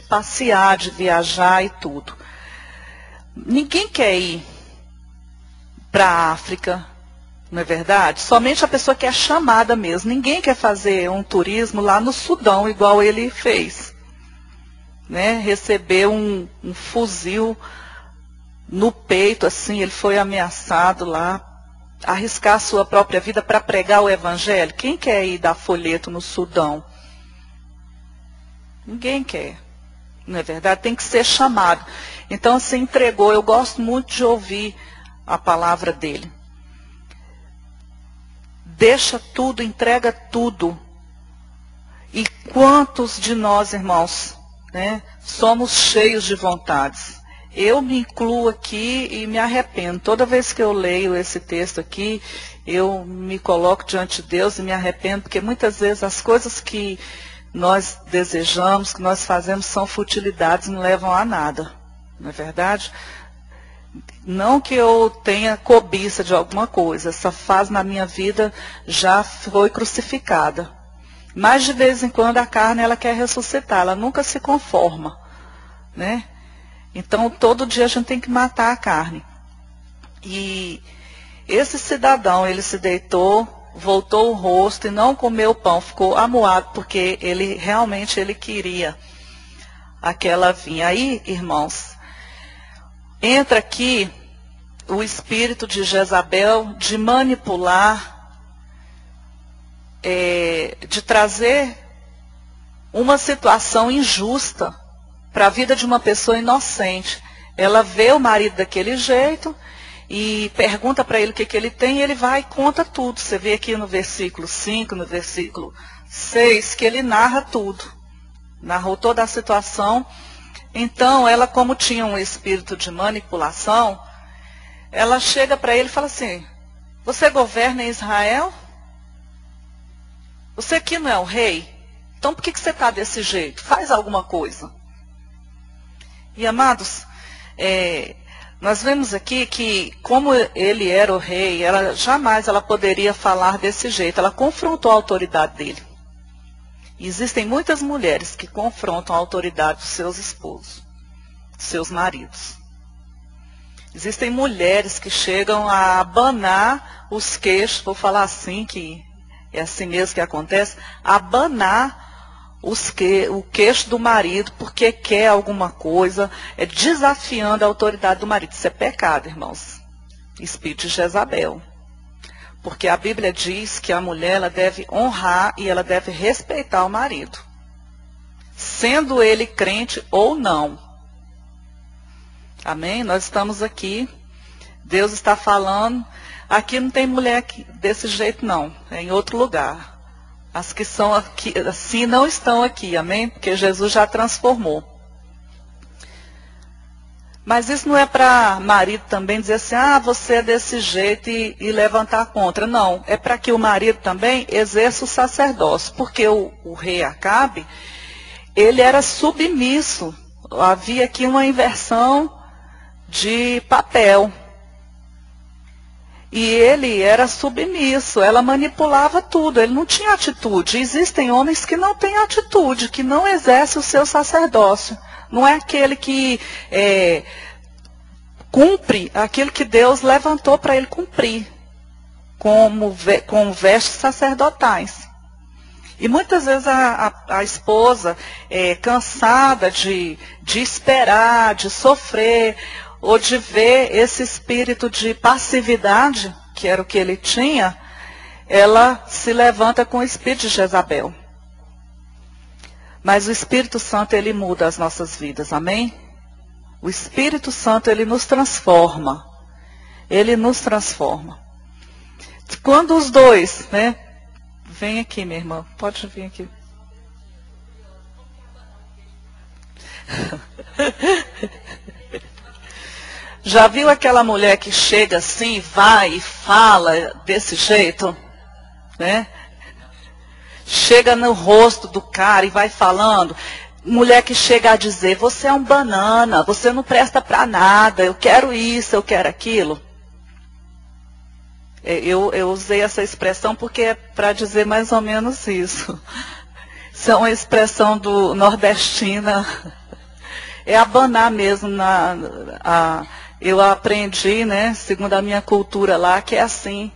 passear, de viajar e tudo. Ninguém quer ir para a África, não é verdade? Somente a pessoa que é chamada mesmo. Ninguém quer fazer um turismo lá no Sudão, igual ele fez. Né? Recebeu um fuzil no peito, assim, ele foi ameaçado lá, arriscar a sua própria vida para pregar o evangelho. Quem quer ir dar folheto no Sudão? Ninguém quer. Não é verdade? Tem que ser chamado. Então, se entregou. Eu gosto muito de ouvir a palavra dele. Deixa tudo, entrega tudo. E quantos de nós, irmãos, né, somos cheios de vontades? Eu me incluo aqui e me arrependo. Toda vez que eu leio esse texto aqui, eu me coloco diante de Deus e me arrependo, porque muitas vezes as coisas que nós desejamos, que nós fazemos, são futilidades, não levam a nada. Não é verdade? Não que eu tenha cobiça de alguma coisa, essa fase na minha vida já foi crucificada. Mas de vez em quando a carne ela quer ressuscitar, ela nunca se conforma, né? Então todo dia a gente tem que matar a carne. E esse cidadão, ele se deitou, voltou o rosto e não comeu o pão, ficou amuado, porque ele realmente ele queria aquela vinha. Aí, irmãos, entra aqui o espírito de Jezabel de manipular, de trazer uma situação injusta para a vida de uma pessoa inocente. Ela vê o marido daquele jeito e pergunta para ele o que ele tem, e ele vai e conta tudo. Você vê aqui no versículo 5, no versículo 6, que ele narra tudo. Narrou toda a situação. Então, ela, como tinha um espírito de manipulação, ela chega para ele e fala assim: você governa em Israel? Você aqui não é o rei? Então por que você está desse jeito? Faz alguma coisa. E amados, nós vemos aqui que, como ele era o rei, jamais ela poderia falar desse jeito. Ela confrontou a autoridade dele. E existem muitas mulheres que confrontam a autoridade dos seus esposos, seus maridos. Existem mulheres que chegam a abanar os queixos, vou falar assim, que é assim mesmo que acontece, abanar o queixo do marido porque quer alguma coisa, desafiando a autoridade do marido. Isso é pecado, irmãos. Espírito de Jezabel. Porque a Bíblia diz que a mulher ela deve honrar e ela deve respeitar o marido, sendo ele crente ou não. Amém? Nós estamos aqui, Deus está falando. Aqui não tem mulher desse jeito não, é em outro lugar. As que são aqui, assim não estão aqui, amém? Porque Jesus já transformou. Mas isso não é para marido também dizer assim, você é desse jeito e levantar contra. Não, é para que o marido também exerça o sacerdócio. Porque o rei Acabe, ele era submisso. Havia aqui uma inversão de papel. E ele era submisso, ela manipulava tudo, ele não tinha atitude. Existem homens que não têm atitude, que não exercem o seu sacerdócio. Não é aquele que cumpre aquilo que Deus levantou para ele cumprir, com vestes sacerdotais. E muitas vezes a esposa, cansada de esperar, de sofrer, ou de ver esse espírito de passividade, que era o que ele tinha, ela se levanta com o espírito de Jezabel. Mas o Espírito Santo, ele muda as nossas vidas, amém? O Espírito Santo, ele nos transforma. Ele nos transforma. Quando os dois, né? Vem aqui, minha irmã, pode vir aqui. Já viu aquela mulher que chega assim, vai e fala desse jeito? Né? Chega no rosto do cara e vai falando. Mulher que chega a dizer, você é um banana, você não presta para nada, eu quero isso, eu quero aquilo. Eu usei essa expressão porque é para dizer mais ou menos isso. Isso é uma expressão do nordestina. É abanar mesmo. Eu aprendi, né, segundo a minha cultura lá, que é assim,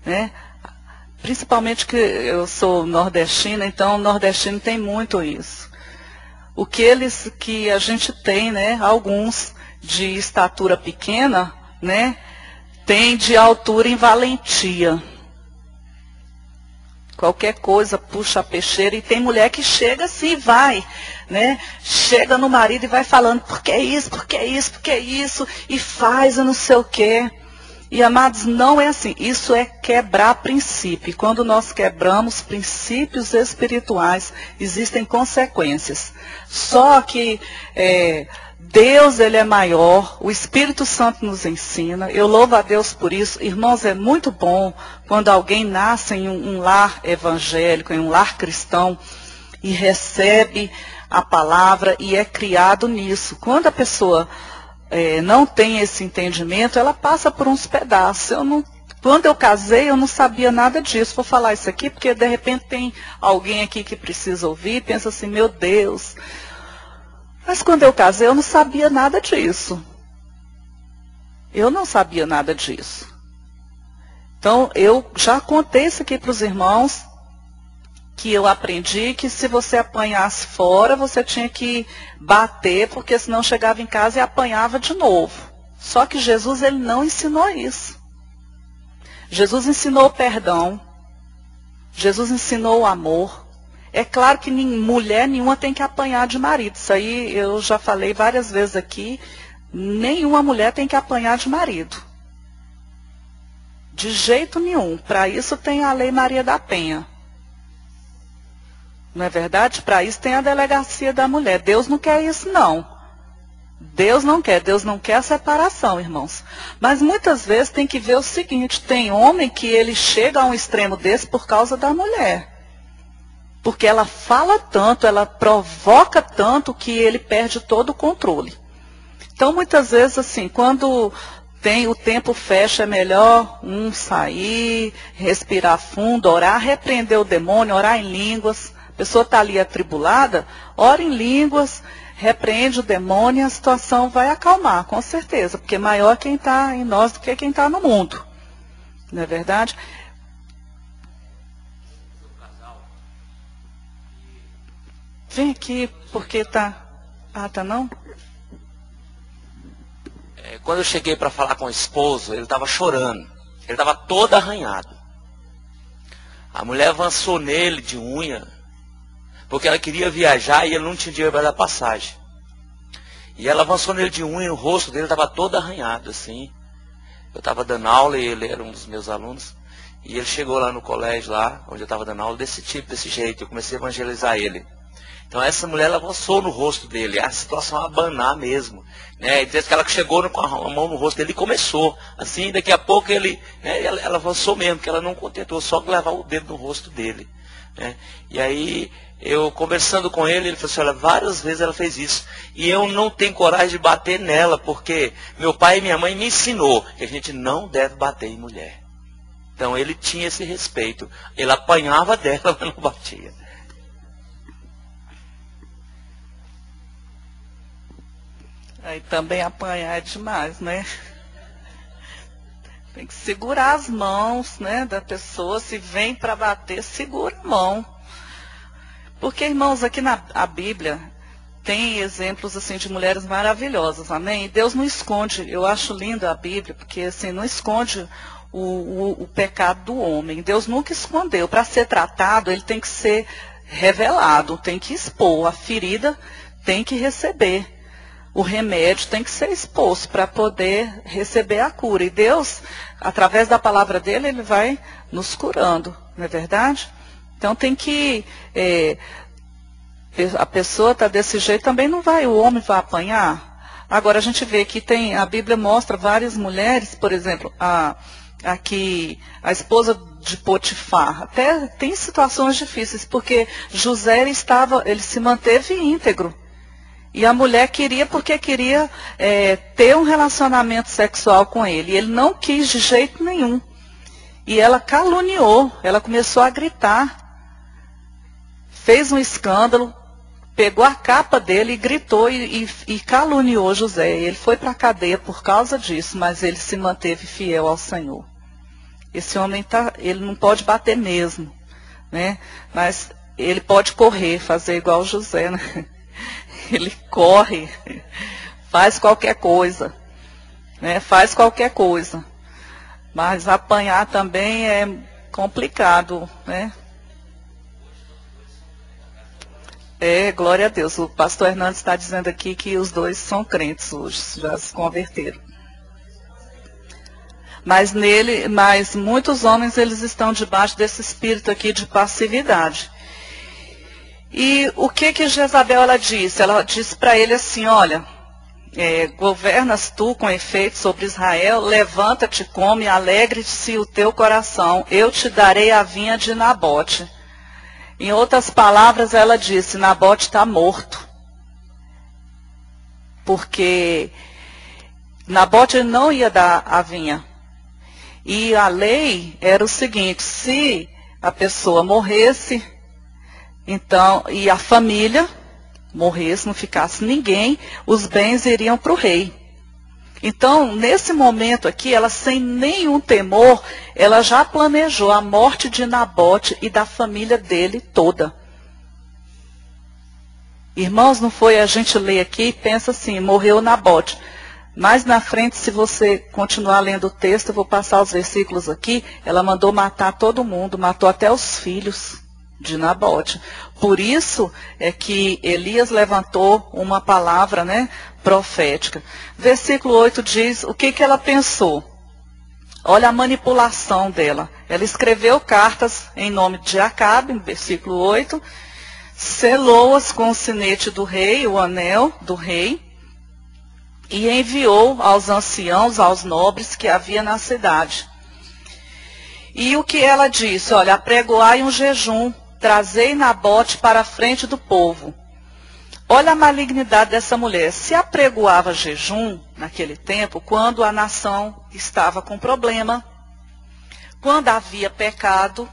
né? Principalmente que eu sou nordestina, então o nordestino tem muito isso. O que a gente tem, né, alguns de estatura pequena, né, tem de altura em valentia. Qualquer coisa puxa a peixeira, e tem mulher que chega assim, vai, né? Chega no marido e vai falando, por que isso, por que isso, por que isso, e faz e não sei o quê. E, amados, não é assim. Isso é quebrar princípio. E quando nós quebramos princípios espirituais, existem consequências. Só que Deus, Ele é maior, o Espírito Santo nos ensina. Eu louvo a Deus por isso. Irmãos, é muito bom quando alguém nasce em um lar evangélico, em um lar cristão, e recebe a palavra e é criado nisso. Quando a pessoa não tem esse entendimento, ela passa por uns pedaços. Quando eu casei, eu não sabia nada disso. Vou falar isso aqui porque de repente tem alguém aqui que precisa ouvir e pensa assim, meu Deus. Mas quando eu casei, eu não sabia nada disso. Eu não sabia nada disso. Então, eu já contei isso aqui para os irmãos, que eu aprendi que se você apanhasse fora, você tinha que bater, porque senão chegava em casa e apanhava de novo. Só que Jesus, ele não ensinou isso. Jesus ensinou o perdão. Jesus ensinou o amor. É claro que mulher nenhuma tem que apanhar de marido. Isso aí eu já falei várias vezes aqui. Nenhuma mulher tem que apanhar de marido. De jeito nenhum. Para isso tem a Lei Maria da Penha. Não é verdade? Para isso tem a delegacia da mulher. Deus não quer isso, não. Deus não quer a separação, irmãos. Mas muitas vezes tem que ver o seguinte, tem homem que ele chega a um extremo desse por causa da mulher. Porque ela fala tanto, ela provoca tanto que ele perde todo o controle. Então, muitas vezes, assim, quando o tempo fecha, é melhor sair, respirar fundo, orar, repreender o demônio, orar em línguas. A pessoa está ali atribulada, ora em línguas, repreende o demônio e a situação vai acalmar, com certeza. Porque maior quem está em nós do que quem está no mundo. Não é verdade? Vem aqui, porque tá... Ah, tá não? Quando eu cheguei para falar com o esposo, ele estava chorando. Ele estava todo arranhado. A mulher avançou nele de unha, porque ela queria viajar e ele não tinha dinheiro para dar passagem. E ela avançou nele de unha e o rosto dele estava todo arranhado, assim. Eu estava dando aula e ele era um dos meus alunos. E ele chegou lá no colégio, lá onde eu estava dando aula, desse tipo, desse jeito. Eu comecei a evangelizar ele. Então essa mulher ela avançou no rosto dele, a situação a abanar mesmo. Né? E desde que ela chegou com a mão no rosto dele e começou. Assim, daqui a pouco ela avançou mesmo, porque ela não contentou só levar o dedo no rosto dele. Né? E aí, eu conversando com ele, ele falou assim, olha, várias vezes ela fez isso. E eu não tenho coragem de bater nela, porque meu pai e minha mãe me ensinou que a gente não deve bater em mulher. Então ele tinha esse respeito. Ele apanhava dela, mas não batia. Aí também apanhar é demais, né? Tem que segurar as mãos, né, da pessoa. Se vem para bater, segura a mão. Porque, irmãos, aqui na Bíblia tem exemplos assim de mulheres maravilhosas, amém? E Deus não esconde. Eu acho linda a Bíblia, porque assim, não esconde o pecado do homem. Deus nunca escondeu. Para ser tratado, ele tem que ser revelado, tem que expor. A ferida tem que receber. O remédio tem que ser exposto para poder receber a cura. E Deus, através da palavra dele, ele vai nos curando, não é verdade? Então tem que... a pessoa está desse jeito, também não vai, o homem vai apanhar. Agora a gente vê que a Bíblia mostra várias mulheres, por exemplo, aqui a esposa de Potifar. Até tem situações difíceis, porque José ele se manteve íntegro. E a mulher queria porque queria ter um relacionamento sexual com ele. E ele não quis de jeito nenhum. E ela caluniou, ela começou a gritar. Fez um escândalo, pegou a capa dele e gritou e caluniou José. Ele foi para a cadeia por causa disso, mas ele se manteve fiel ao Senhor. Esse homem ele não pode bater mesmo, né? Mas ele pode correr, fazer igual José, né? Ele corre, faz qualquer coisa, né? Faz qualquer coisa. Mas apanhar também é complicado, né? Glória a Deus. O pastor Hernandes está dizendo aqui que os dois são crentes hoje, já se converteram. Mas muitos homens, eles estão debaixo desse espírito aqui de passividade. E o que Jezabel ela disse? Ela disse para ele assim, olha, governas tu com efeito sobre Israel, levanta-te, come, alegre-se o teu coração, eu te darei a vinha de Nabote. Em outras palavras, ela disse, Nabote está morto. Porque Nabote não ia dar a vinha. E a lei era o seguinte, se a pessoa morresse, então, e a família morresse, não ficasse ninguém, os bens iriam para o rei. Então, nesse momento aqui, ela sem nenhum temor, ela já planejou a morte de Nabote e da família dele toda. Irmãos, não foi a gente ler aqui e pensa assim, morreu Nabote. Mais na frente, se você continuar lendo o texto, eu vou passar os versículos aqui, ela mandou matar todo mundo, matou até os filhos de Nabote. Por isso é que Elias levantou uma palavra, profética. Versículo 8 diz o que ela pensou. Olha a manipulação dela. Ela escreveu cartas em nome de Acabe, versículo 8, selou-as com o sinete do rei, o anel do rei, e enviou aos anciãos, aos nobres que havia na cidade. E o que ela disse? Olha, apregoai um jejum, trazei Nabote para a frente do povo. Olha a malignidade dessa mulher. Se apregoava jejum naquele tempo, quando a nação estava com problema, quando havia pecado,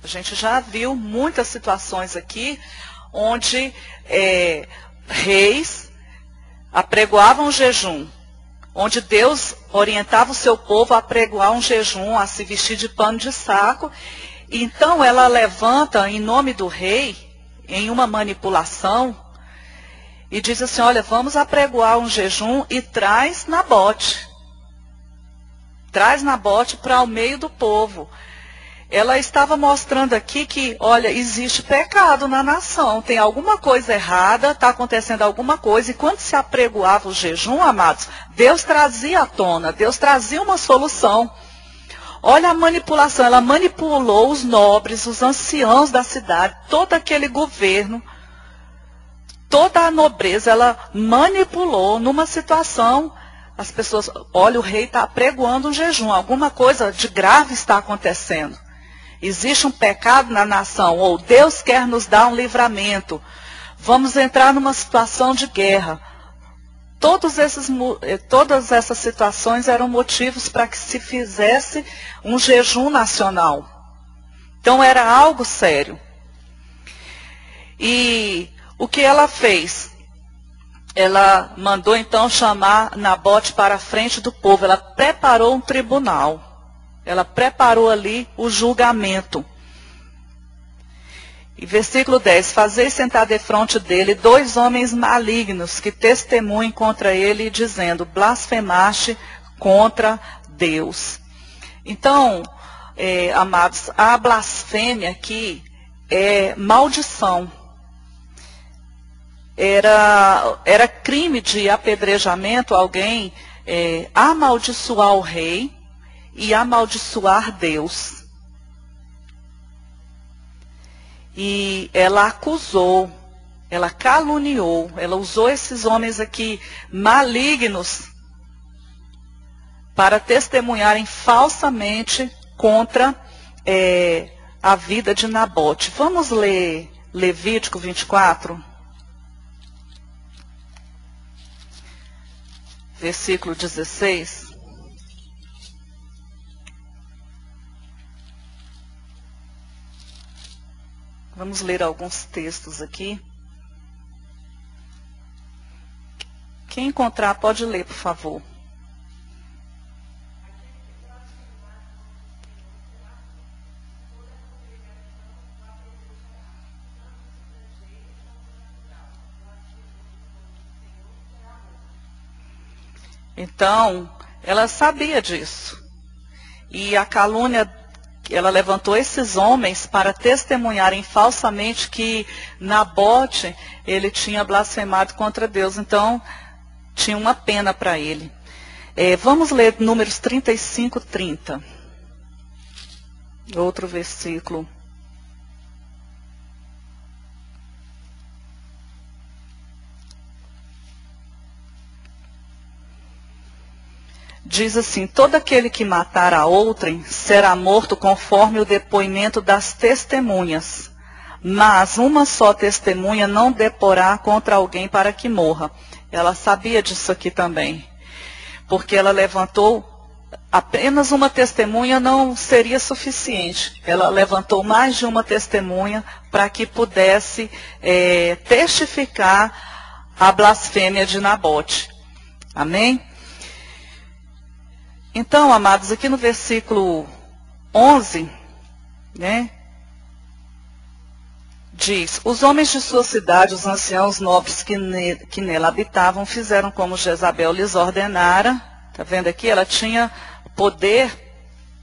a gente já viu muitas situações aqui, onde reis apregoavam jejum, onde Deus orientava o seu povo a apregoar um jejum, a se vestir de pano de saco. Então ela levanta em nome do rei, em uma manipulação, e diz assim, olha, vamos apregoar um jejum e traz Nabote. Traz Nabote para o meio do povo. Ela estava mostrando aqui que, olha, existe pecado na nação, tem alguma coisa errada, está acontecendo alguma coisa, e quando se apregoava o jejum, amados, Deus trazia à tona, Deus trazia uma solução. Olha a manipulação, ela manipulou os nobres, os anciãos da cidade, todo aquele governo, toda a nobreza, ela manipulou numa situação. As pessoas, olha, o rei está apregoando um jejum, alguma coisa de grave está acontecendo. Existe um pecado na nação, ou Deus quer nos dar um livramento. Vamos entrar numa situação de guerra. Todas essas situações eram motivos para que se fizesse um jejum nacional. Então era algo sério. E o que ela fez? Ela mandou então chamar Nabote para a frente do povo. Ela preparou um tribunal. Ela preparou ali o julgamento. E versículo 10. Fazei sentar defronte dele 2 homens malignos que testemunhem contra ele, dizendo, blasfemaste contra Deus. Então, amados, a blasfêmia aqui é maldição. Era crime de apedrejamento alguém amaldiçoar o rei e amaldiçoar Deus. E ela acusou, ela caluniou, ela usou esses homens aqui malignos para testemunharem falsamente contra a vida de Nabote. Vamos ler Levítico 24, versículo 16. Vamos ler alguns textos aqui. Quem encontrar, pode ler, por favor. Então, ela sabia disso. E a calúnia, ela levantou esses homens para testemunharem falsamente que Nabote, ele tinha blasfemado contra Deus. Então, tinha uma pena para ele. Vamos ler Números 35, 30. Outro versículo. Diz assim: todo aquele que matar a outrem será morto conforme o depoimento das testemunhas. Mas uma só testemunha não deporá contra alguém para que morra. Ela sabia disso aqui também. Porque ela levantou, apenas uma testemunha não seria suficiente. Ela levantou mais de uma testemunha para que pudesse testificar a blasfêmia de Nabote. Amém? Então, amados, aqui no versículo 11, né? Diz: os homens de sua cidade, os anciãos nobres que nela habitavam, fizeram como Jezabel lhes ordenara. Está vendo aqui? Ela tinha poder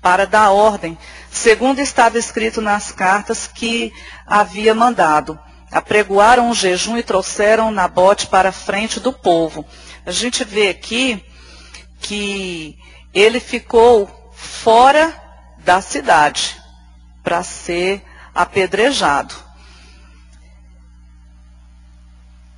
para dar ordem, segundo estava escrito nas cartas que havia mandado. Apregoaram um jejum e trouxeram Nabote para a frente do povo. A gente vê aqui que ele ficou fora da cidade para ser apedrejado.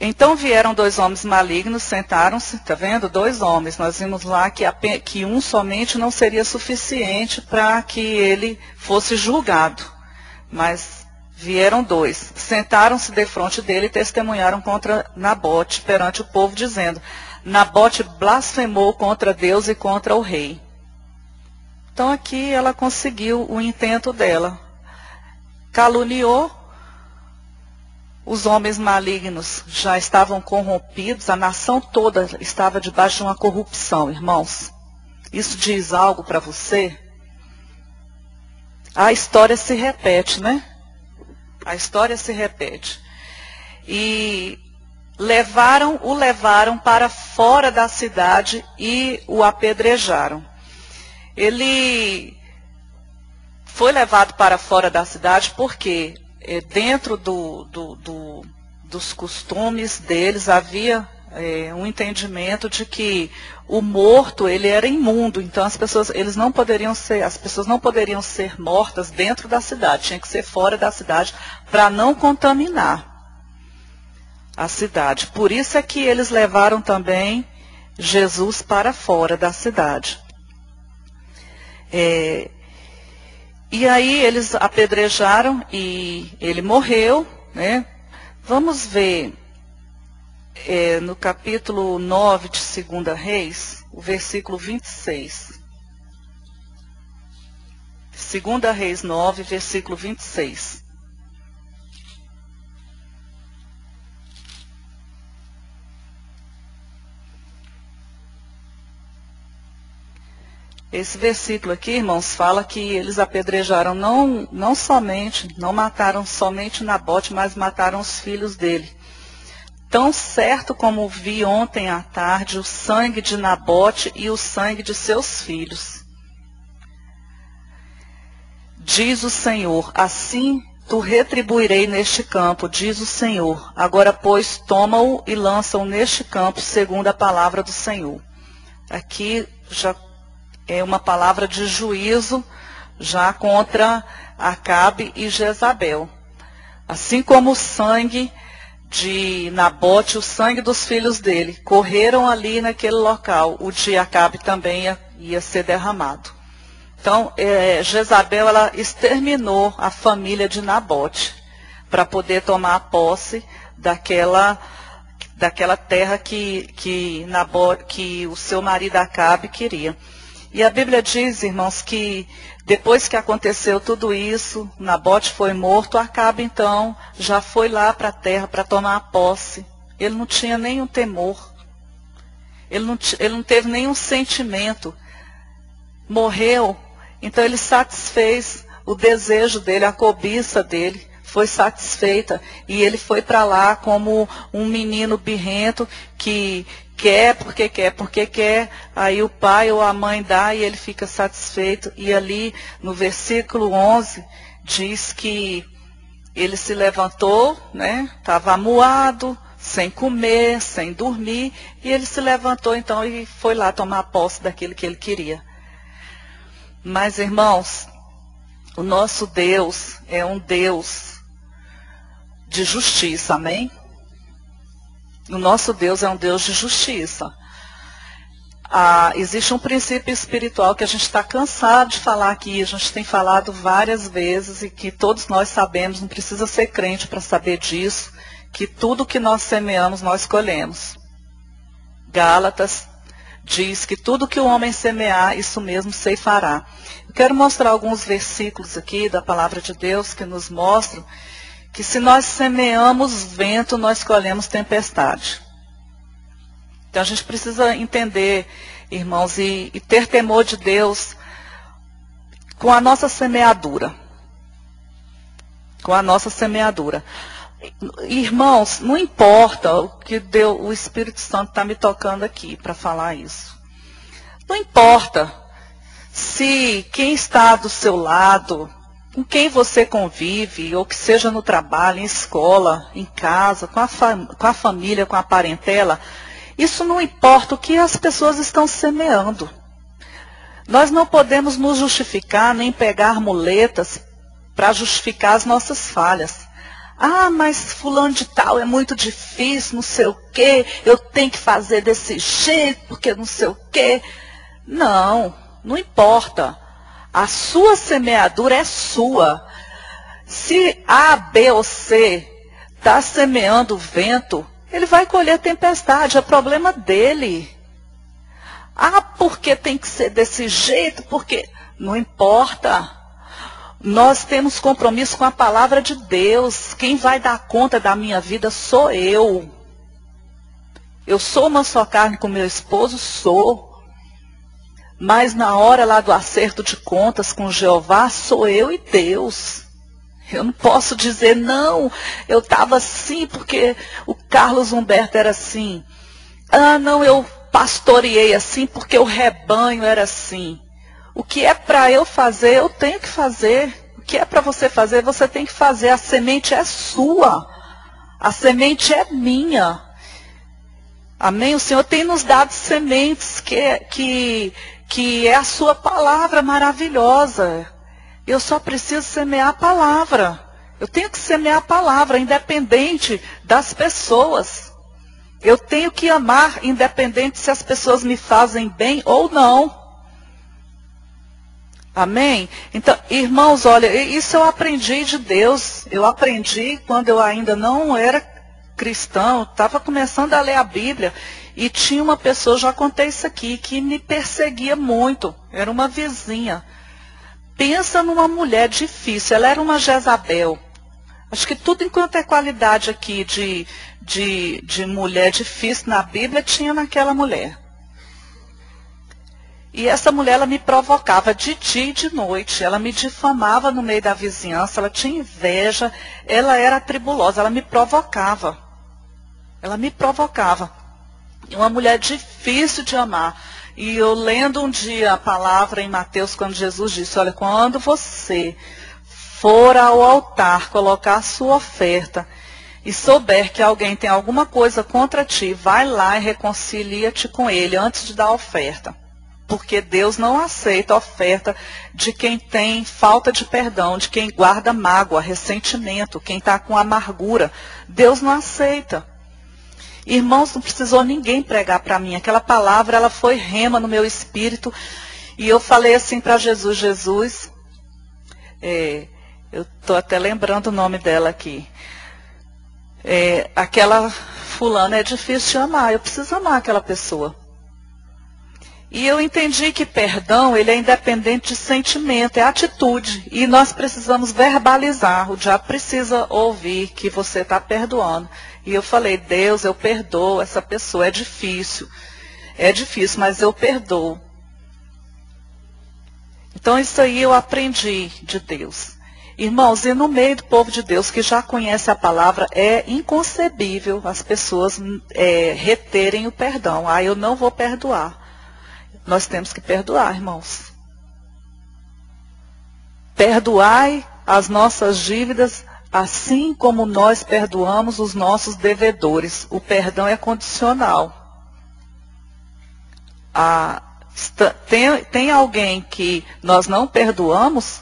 Então vieram 2 homens malignos, sentaram-se, está vendo? 2 homens. Nós vimos lá que um somente não seria suficiente para que ele fosse julgado. Mas vieram 2. Sentaram-se defronte dele e testemunharam contra Nabote perante o povo, dizendo: Nabote blasfemou contra Deus e contra o rei. Então aqui ela conseguiu o intento dela. Caluniou. Os homens malignos já estavam corrompidos, a nação toda estava debaixo de uma corrupção, irmãos. Isso diz algo para você? A história se repete, né? A história se repete. E o levaram para fora da cidade e o apedrejaram. Ele foi levado para fora da cidade porque dentro dos costumes deles havia um entendimento de que o morto ele era imundo, então as pessoas não poderiam ser mortas dentro da cidade, tinha que ser fora da cidade para não contaminar a cidade. Por isso é que eles levaram também Jesus para fora da cidade. E aí eles apedrejaram e ele morreu, né? Vamos ver no capítulo 9 de 2 Reis, o versículo 26. 2 Reis 9, versículo 26. Esse versículo aqui, irmãos, fala que eles apedrejaram não mataram somente Nabote, mas mataram os filhos dele. Tão certo como vi ontem à tarde o sangue de Nabote e o sangue de seus filhos. Diz o Senhor: assim tu retribuirei neste campo, diz o Senhor. Agora, pois, toma-o e lança-o neste campo, segundo a palavra do Senhor. Aqui já é uma palavra de juízo já contra Acabe e Jezabel. Assim como o sangue de Nabote, o sangue dos filhos dele, correram ali naquele local, o de Acabe também ia ser derramado. Então, Jezabel, ela exterminou a família de Nabote para poder tomar posse daquela terra que o seu marido Acabe queria. E a Bíblia diz, irmãos, que depois que aconteceu tudo isso, Nabote foi morto, Acabe então já foi lá para a terra para tomar posse. Ele não tinha nenhum temor. Ele não teve nenhum sentimento. Morreu, então ele satisfez o desejo dele, a cobiça dele foi satisfeita. E ele foi para lá como um menino birrento que quer porque quer, aí o pai ou a mãe dá e ele fica satisfeito. E ali no versículo 11 diz que ele se levantou, né? Estava amuado, sem comer, sem dormir, e ele se levantou então e foi lá tomar posse daquilo que ele queria. Mas, irmãos, o nosso Deus é um Deus de justiça, amém? O nosso Deus é um Deus de justiça. Existe um princípio espiritual que a gente está cansado de falar aqui, a gente tem falado várias vezes e que todos nós sabemos, não precisa ser crente para saber disso, que tudo que nós semeamos, nós colhemos. Gálatas diz que tudo que o homem semear, isso mesmo ceifará. Eu quero mostrar alguns versículos aqui da palavra de Deus que nos mostram que se nós semeamos vento, nós colhemos tempestade. Então a gente precisa entender, irmãos, e ter temor de Deus com a nossa semeadura. Com a nossa semeadura. Irmãos, não importa o que o Espírito Santo está me tocando aqui para falar isso. Não importa se quem está do seu lado, com quem você convive, ou que seja no trabalho, em escola, em casa, com a família, com a parentela, isso não importa o que as pessoas estão semeando. Nós não podemos nos justificar nem pegar muletas para justificar as nossas falhas. Ah, mas fulano de tal é muito difícil, não sei o quê, eu tenho que fazer desse jeito, porque não sei o quê. Não, não importa. A sua semeadura é sua. Se A, B ou C está semeando vento, ele vai colher tempestade, é problema dele. Ah, porque tem que ser desse jeito, porque... Não importa. Nós temos compromisso com a palavra de Deus. Quem vai dar conta da minha vida sou eu. Eu sou uma só carne com meu esposo? Sou. Mas na hora lá do acerto de contas com Jeová, sou eu e Deus. Eu não posso dizer, não, eu estava assim porque o Carlos Humberto era assim. Ah, não, eu pastoreei assim porque o rebanho era assim. O que é para eu fazer, eu tenho que fazer. O que é para você fazer, você tem que fazer. A semente é sua. A semente é minha. Amém? O Senhor tem nos dado sementes que é a sua palavra maravilhosa. Eu só preciso semear a palavra. Eu tenho que semear a palavra, independente das pessoas. Eu tenho que amar, independente se as pessoas me fazem bem ou não. Amém? Então, irmãos, olha, isso eu aprendi de Deus. Eu aprendi quando eu ainda não era cristão, estava começando a ler a Bíblia. E tinha uma pessoa, já contei isso aqui, que me perseguia muito. Era uma vizinha. Pensa numa mulher difícil, ela era uma Jezabel. Acho que tudo enquanto é qualidade aqui de mulher difícil na Bíblia, tinha naquela mulher. E essa mulher, ela me provocava de dia e de noite. Ela me difamava no meio da vizinhança, ela tinha inveja, ela era atribulosa, ela me provocava. Ela me provocava. Uma mulher difícil de amar. E eu lendo um dia a palavra em Mateus, quando Jesus disse, olha, quando você for ao altar colocar a sua oferta e souber que alguém tem alguma coisa contra ti, vai lá e reconcilia-te com ele antes de dar a oferta. Porque Deus não aceita a oferta de quem tem falta de perdão, de quem guarda mágoa, ressentimento, quem está com amargura. Deus não aceita. Irmãos, não precisou ninguém pregar para mim. Aquela palavra, ela foi rema no meu espírito. E eu falei assim para Jesus, Jesus, eu estou até lembrando o nome dela aqui. Aquela fulana é difícil de amar, eu preciso amar aquela pessoa. E eu entendi que perdão, ele é independente de sentimento, é atitude. E nós precisamos verbalizar. O diabo precisa ouvir que você está perdoando. E eu falei, Deus, eu perdoo essa pessoa, é difícil, mas eu perdoo. Então isso aí eu aprendi de Deus. Irmãos, e no meio do povo de Deus que já conhece a palavra, é inconcebível as pessoas reterem o perdão. Ah, eu não vou perdoar. Nós temos que perdoar, irmãos. Perdoai as nossas dívidas, assim como nós perdoamos os nossos devedores. O perdão é condicional. Tem alguém que nós não perdoamos?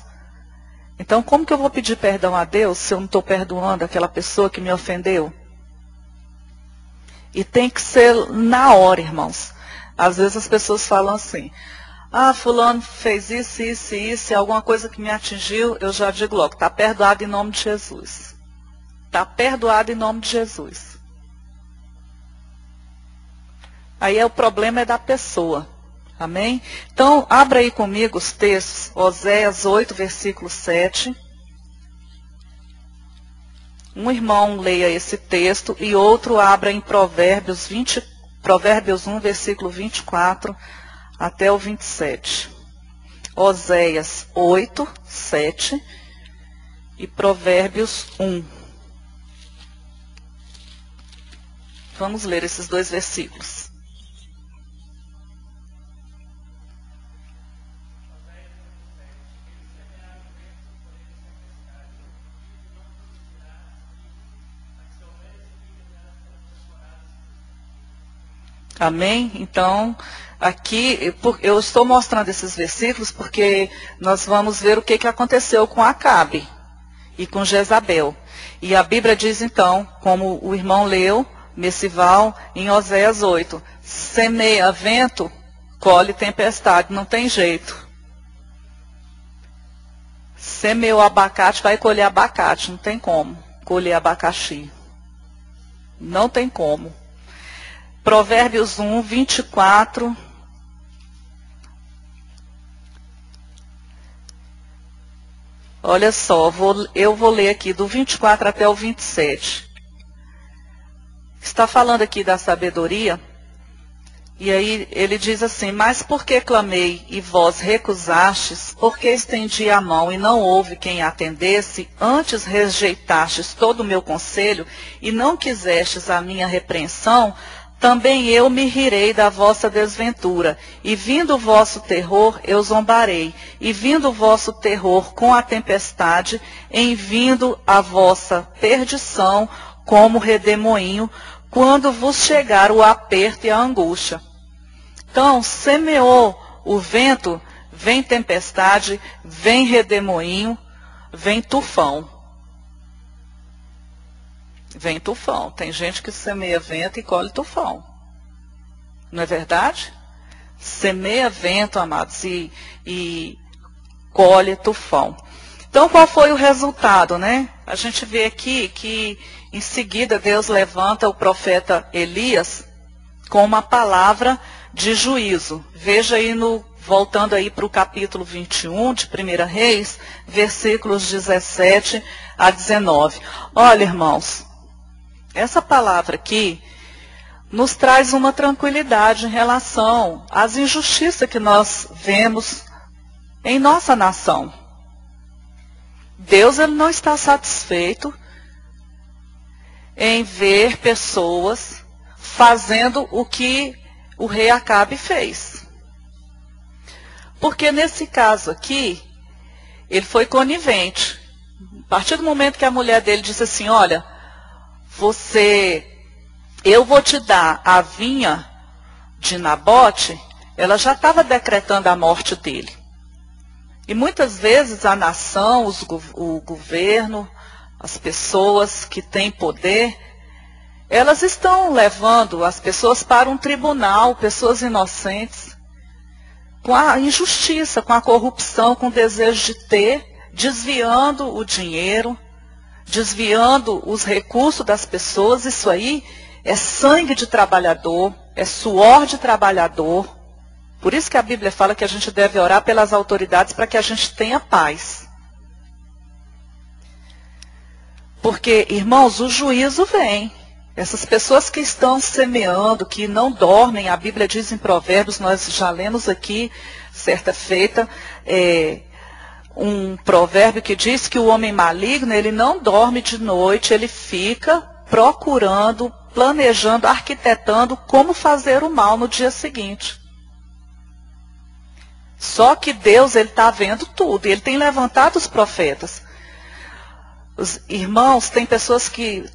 Então, como que eu vou pedir perdão a Deus se eu não estou perdoando aquela pessoa que me ofendeu? E tem que ser na hora, irmãos. Às vezes as pessoas falam assim, fulano fez isso, isso e isso, e alguma coisa que me atingiu, eu já digo logo, está perdoado em nome de Jesus. Está perdoado em nome de Jesus. Aí o problema é da pessoa. Amém? Então, abra aí comigo os textos, Oséias 8, versículo 7. Um irmão leia esse texto e outro abra em Provérbios 1, versículo 24 até o 27. Oséias 8, 7 e Provérbios 1. Vamos ler esses dois versículos. Amém? Então, aqui, eu estou mostrando esses versículos porque nós vamos ver o que aconteceu com Acabe e com Jezabel. E a Bíblia diz então, como o irmão leu, Messival, em Oséias 8, semeia vento, colhe tempestade, não tem jeito. Semeou abacate, vai colher abacate, não tem como colher abacaxi. Não tem como. Provérbios 1, 24. Olha só, eu vou ler aqui do 24 até o 27. Está falando aqui da sabedoria. E aí ele diz assim, mas por que clamei e vós recusastes? Porque estendi a mão e não houve quem atendesse? Antes rejeitastes todo o meu conselho e não quisestes a minha repreensão? Também eu me rirei da vossa desventura, e vindo o vosso terror, eu zombarei, e vindo o vosso terror com a tempestade, em vindo a vossa perdição como redemoinho, quando vos chegar o aperto e a angústia. Então, semeou o vento, vem tempestade, vem redemoinho, vem tufão. Vem tufão. Tem gente que semeia vento e colhe tufão. Não é verdade? Semeia vento, amados, e colhe tufão. Então, qual foi o resultado, né? A gente vê aqui que, em seguida, Deus levanta o profeta Elias com uma palavra de juízo. Veja aí, voltando aí para o capítulo 21 de 1 Reis, versículos 17 a 19. Olha, irmãos, essa palavra aqui nos traz uma tranquilidade em relação às injustiças que nós vemos em nossa nação. Deus, ele não está satisfeito em ver pessoas fazendo o que o rei Acabe fez. Porque nesse caso aqui, ele foi conivente. A partir do momento que a mulher dele disse assim, olha, eu vou te dar a vinha de Nabote, ela já estava decretando a morte dele. E muitas vezes a nação, o governo, as pessoas que têm poder, elas estão levando as pessoas para um tribunal, pessoas inocentes, com a injustiça, com a corrupção, com o desejo de ter, desviando o dinheiro, desviando os recursos das pessoas. Isso aí é sangue de trabalhador, é suor de trabalhador. Por isso que a Bíblia fala que a gente deve orar pelas autoridades para que a gente tenha paz. Porque, irmãos, o juízo vem. Essas pessoas que estão semeando, que não dormem, a Bíblia diz em Provérbios, nós já lemos aqui, certa feita, um provérbio que diz que o homem maligno, ele não dorme de noite, ele fica procurando, planejando, arquitetando como fazer o mal no dia seguinte. Só que Deus, ele está vendo tudo, ele tem levantado os profetas. Os irmãos, tem pessoas que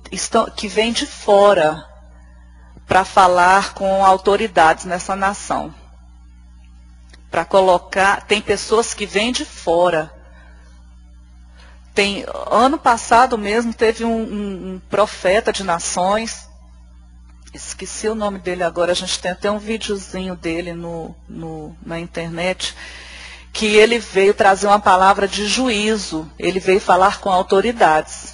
vêm de fora para falar com autoridades nessa nação. Para colocar, tem pessoas que vêm de fora. Ano passado mesmo teve um profeta de nações, esqueci o nome dele agora, a gente tem até um videozinho dele na internet, que ele veio trazer uma palavra de juízo, ele veio falar com autoridades.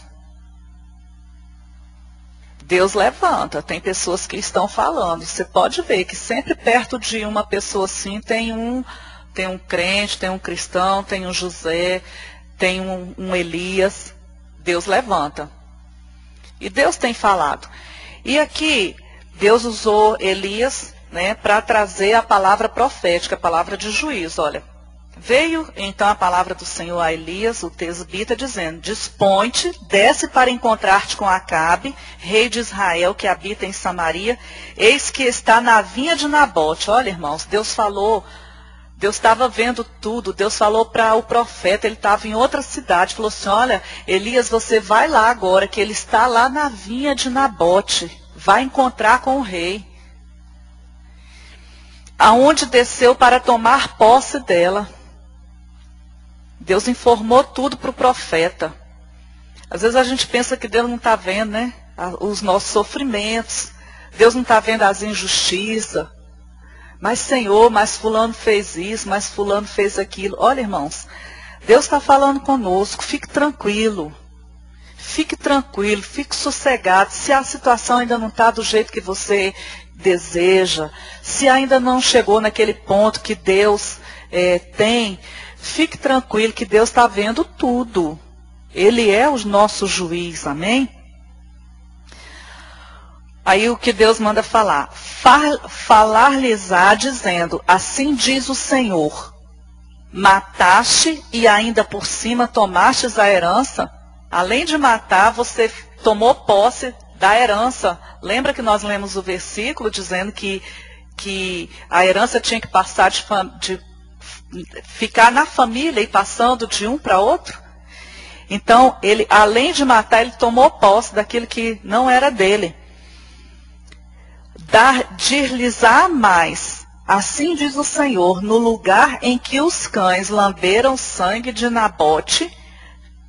Deus levanta, tem pessoas que estão falando. Você pode ver que sempre perto de uma pessoa assim tem um crente, tem um cristão, tem um José, tem um Elias. Deus levanta. E Deus tem falado. E aqui, Deus usou Elias, né, para trazer a palavra profética, a palavra de juízo. Olha, veio então a palavra do Senhor a Elias, o tesbita, dizendo: dispõe-te, desce para encontrar-te com Acabe, rei de Israel, que habita em Samaria, eis que está na vinha de Nabote. Olha, irmãos, Deus falou, Deus estava vendo tudo, Deus falou para o profeta, ele estava em outra cidade, falou assim: olha, Elias, você vai lá agora, que ele está lá na vinha de Nabote, vai encontrar com o rei. Aonde desceu para tomar posse dela. Deus informou tudo para o profeta. Às vezes a gente pensa que Deus não está vendo, né? Os nossos sofrimentos. Deus não está vendo as injustiças. Mas Senhor, mas fulano fez isso, mas fulano fez aquilo. Olha, irmãos, Deus está falando conosco. Fique tranquilo. Fique tranquilo, fique sossegado. Se a situação ainda não está do jeito que você deseja, se ainda não chegou naquele ponto que Deus tem, fique tranquilo que Deus está vendo tudo. Ele é o nosso juiz, amém? Aí o que Deus manda falar? Falar-lhes-á dizendo: assim diz o Senhor, mataste e ainda por cima tomastes a herança? Além de matar, você tomou posse da herança. Lembra que nós lemos o versículo dizendo que a herança tinha que passar de ficar na família e passando de um para outro? Então, ele, além de matar, ele tomou posse daquilo que não era dele. Dir-lhes-á mais, assim diz o Senhor, no lugar em que os cães lamberam sangue de Nabote,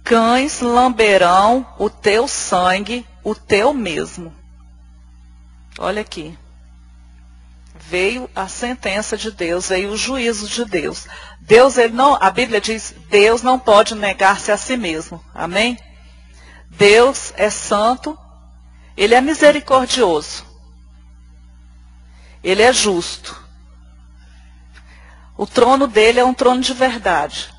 cães lamberão o teu sangue, o teu mesmo. Olha aqui. Veio a sentença de Deus, veio o juízo de Deus. Deus, a Bíblia diz, Deus não pode negar-se a si mesmo. Amém? Deus é santo, Ele é misericordioso. Ele é justo. O trono dele é um trono de verdade.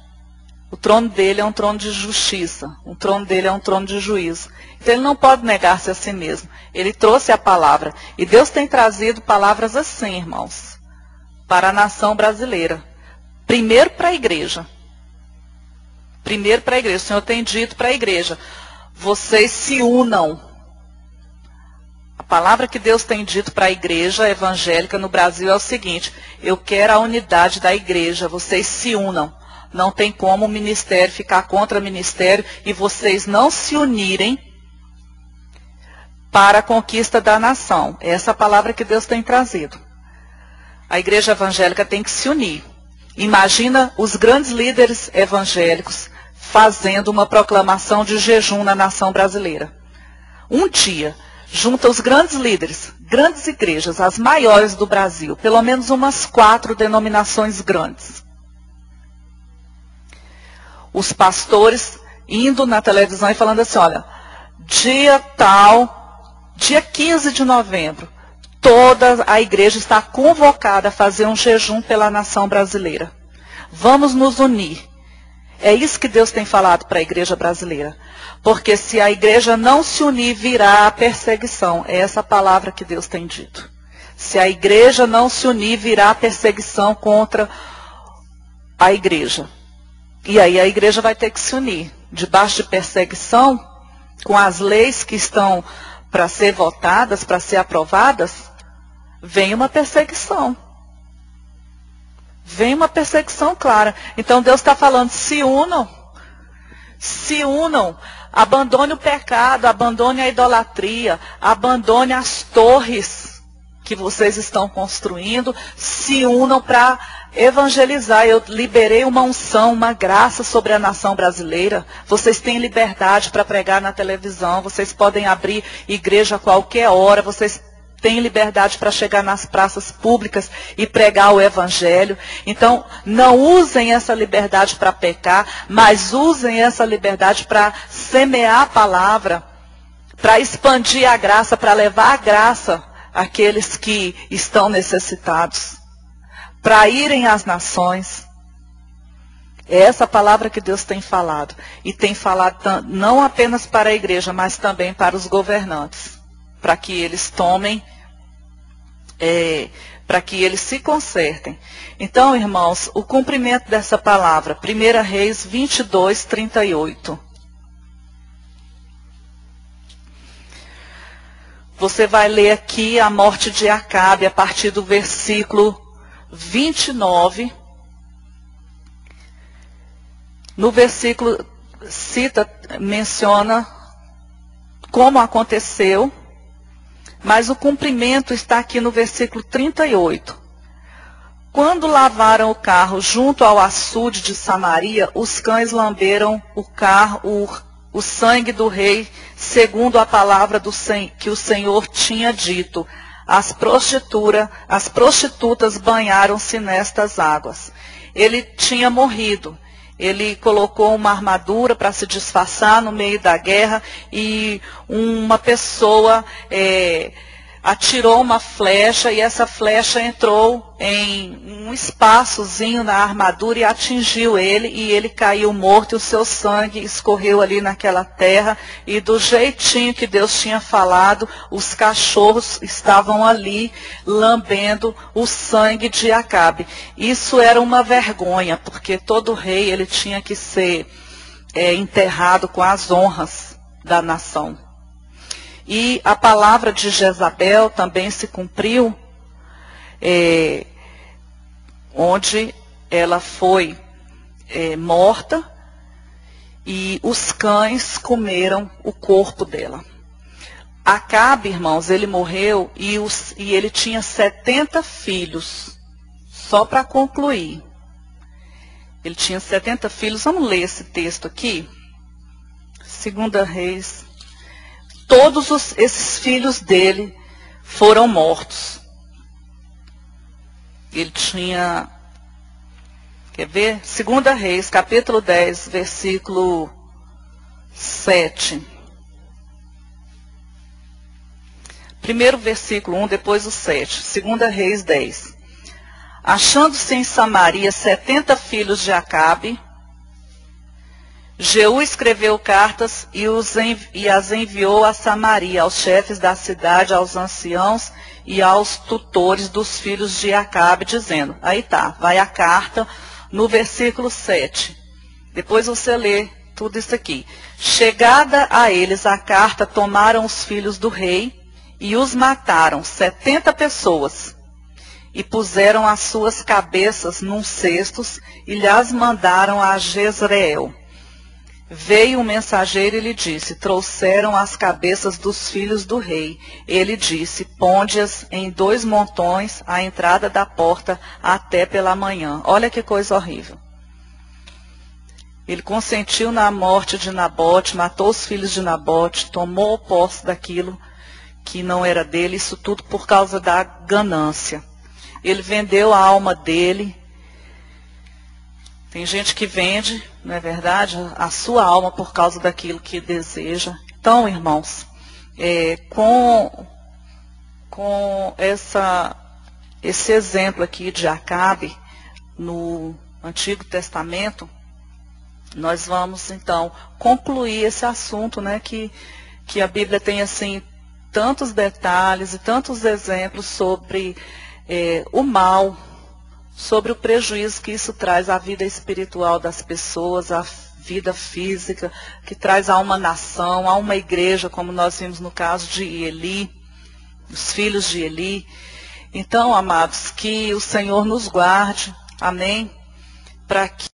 O trono dele é um trono de justiça. O trono dele é um trono de juízo. Então ele não pode negar-se a si mesmo. Ele trouxe a palavra. E Deus tem trazido palavras assim, irmãos, para a nação brasileira. Primeiro para a igreja. Primeiro para a igreja. O Senhor tem dito para a igreja: vocês se unam. A palavra que Deus tem dito para a igreja evangélica no Brasil é o seguinte: eu quero a unidade da igreja, vocês se unam. Não tem como o ministério ficar contra o ministério e vocês não se unirem para a conquista da nação. Essa é a palavra que Deus tem trazido. A igreja evangélica tem que se unir. Imagina os grandes líderes evangélicos fazendo uma proclamação de jejum na nação brasileira. Um dia, junta os grandes líderes, grandes igrejas, as maiores do Brasil, pelo menos umas 4 denominações grandes. Os pastores indo na televisão e falando assim: olha, dia tal, dia 15 de novembro, toda a igreja está convocada a fazer um jejum pela nação brasileira. Vamos nos unir. É isso que Deus tem falado para a igreja brasileira. Porque se a igreja não se unir, virá a perseguição. É essa palavra que Deus tem dito. Se a igreja não se unir, virá a perseguição contra a igreja. E aí a igreja vai ter que se unir. Debaixo de perseguição, com as leis que estão para ser votadas, para ser aprovadas, vem uma perseguição. Vem uma perseguição clara. Então Deus está falando: se unam. Se unam. abandone o pecado, abandone a idolatria, abandone as torres que vocês estão construindo, se unam para evangelizar. Eu liberei uma unção, uma graça sobre a nação brasileira. Vocês têm liberdade para pregar na televisão, vocês podem abrir igreja a qualquer hora, vocês têm liberdade para chegar nas praças públicas e pregar o evangelho. Então, não usem essa liberdade para pecar, mas usem essa liberdade para semear a palavra, para expandir a graça, para levar a graça àqueles que estão necessitados, para irem às nações. É essa palavra que Deus tem falado. E tem falado não apenas para a igreja, mas também para os governantes, para que eles tomem, para que eles se consertem. Então, irmãos, o cumprimento dessa palavra, 1 Reis 22, 38. Você vai ler aqui a morte de Acabe, a partir do versículo 29. No versículo menciona como aconteceu, mas o cumprimento está aqui no versículo 38. Quando lavaram o carro junto ao açude de Samaria, os cães lamberam o sangue do rei, segundo a palavra que o Senhor tinha dito. As prostitutas banharam-se nestas águas. Ele tinha morrido. Ele colocou uma armadura para se disfarçar no meio da guerra e uma pessoa atirou uma flecha e essa flecha entrou em um espaçozinho na armadura e atingiu ele e ele caiu morto e o seu sangue escorreu ali naquela terra e do jeitinho que Deus tinha falado, os cachorros estavam ali lambendo o sangue de Acabe. Isso era uma vergonha, porque todo rei ele tinha que ser enterrado com as honras da nação. E a palavra de Jezabel também se cumpriu, onde ela foi morta e os cães comeram o corpo dela. Acabe, irmãos, ele morreu e ele tinha 70 filhos. Só para concluir. Ele tinha 70 filhos. Vamos ler esse texto aqui. 2 Reis. Todos esses filhos dele foram mortos. Ele tinha, quer ver? 2 Reis, capítulo 10, versículo 7. Primeiro versículo 1, depois o 7. 2 Reis 10. Achando-se em Samaria 70 filhos de Acabe, Jeú escreveu cartas e as enviou a Samaria, aos chefes da cidade, aos anciãos e aos tutores dos filhos de Acabe, dizendo, aí tá, vai a carta no versículo 7. Depois você lê tudo isso aqui. Chegada a eles a carta, tomaram os filhos do rei e os mataram, 70 pessoas. E puseram as suas cabeças num cestos e lhes mandaram a Jezreel. Veio um mensageiro e lhe disse, trouxeram as cabeças dos filhos do rei. Ele disse, ponde-as em 2 montões à entrada da porta até pela manhã. Olha que coisa horrível. Ele consentiu na morte de Nabote, matou os filhos de Nabote, tomou posse daquilo que não era dele, isso tudo por causa da ganância. Ele vendeu a alma dele. Tem gente que vende, não é verdade, a sua alma por causa daquilo que deseja. Então, irmãos, com esse exemplo aqui de Acabe, no Antigo Testamento, nós vamos, então, concluir esse assunto, né, que a Bíblia tem, assim, tantos detalhes e tantos exemplos sobre o mal, sobre o prejuízo que isso traz à vida espiritual das pessoas, à vida física, que traz a uma nação, a uma igreja, como nós vimos no caso de Eli, os filhos de Eli. Então, amados, que o Senhor nos guarde, amém, para que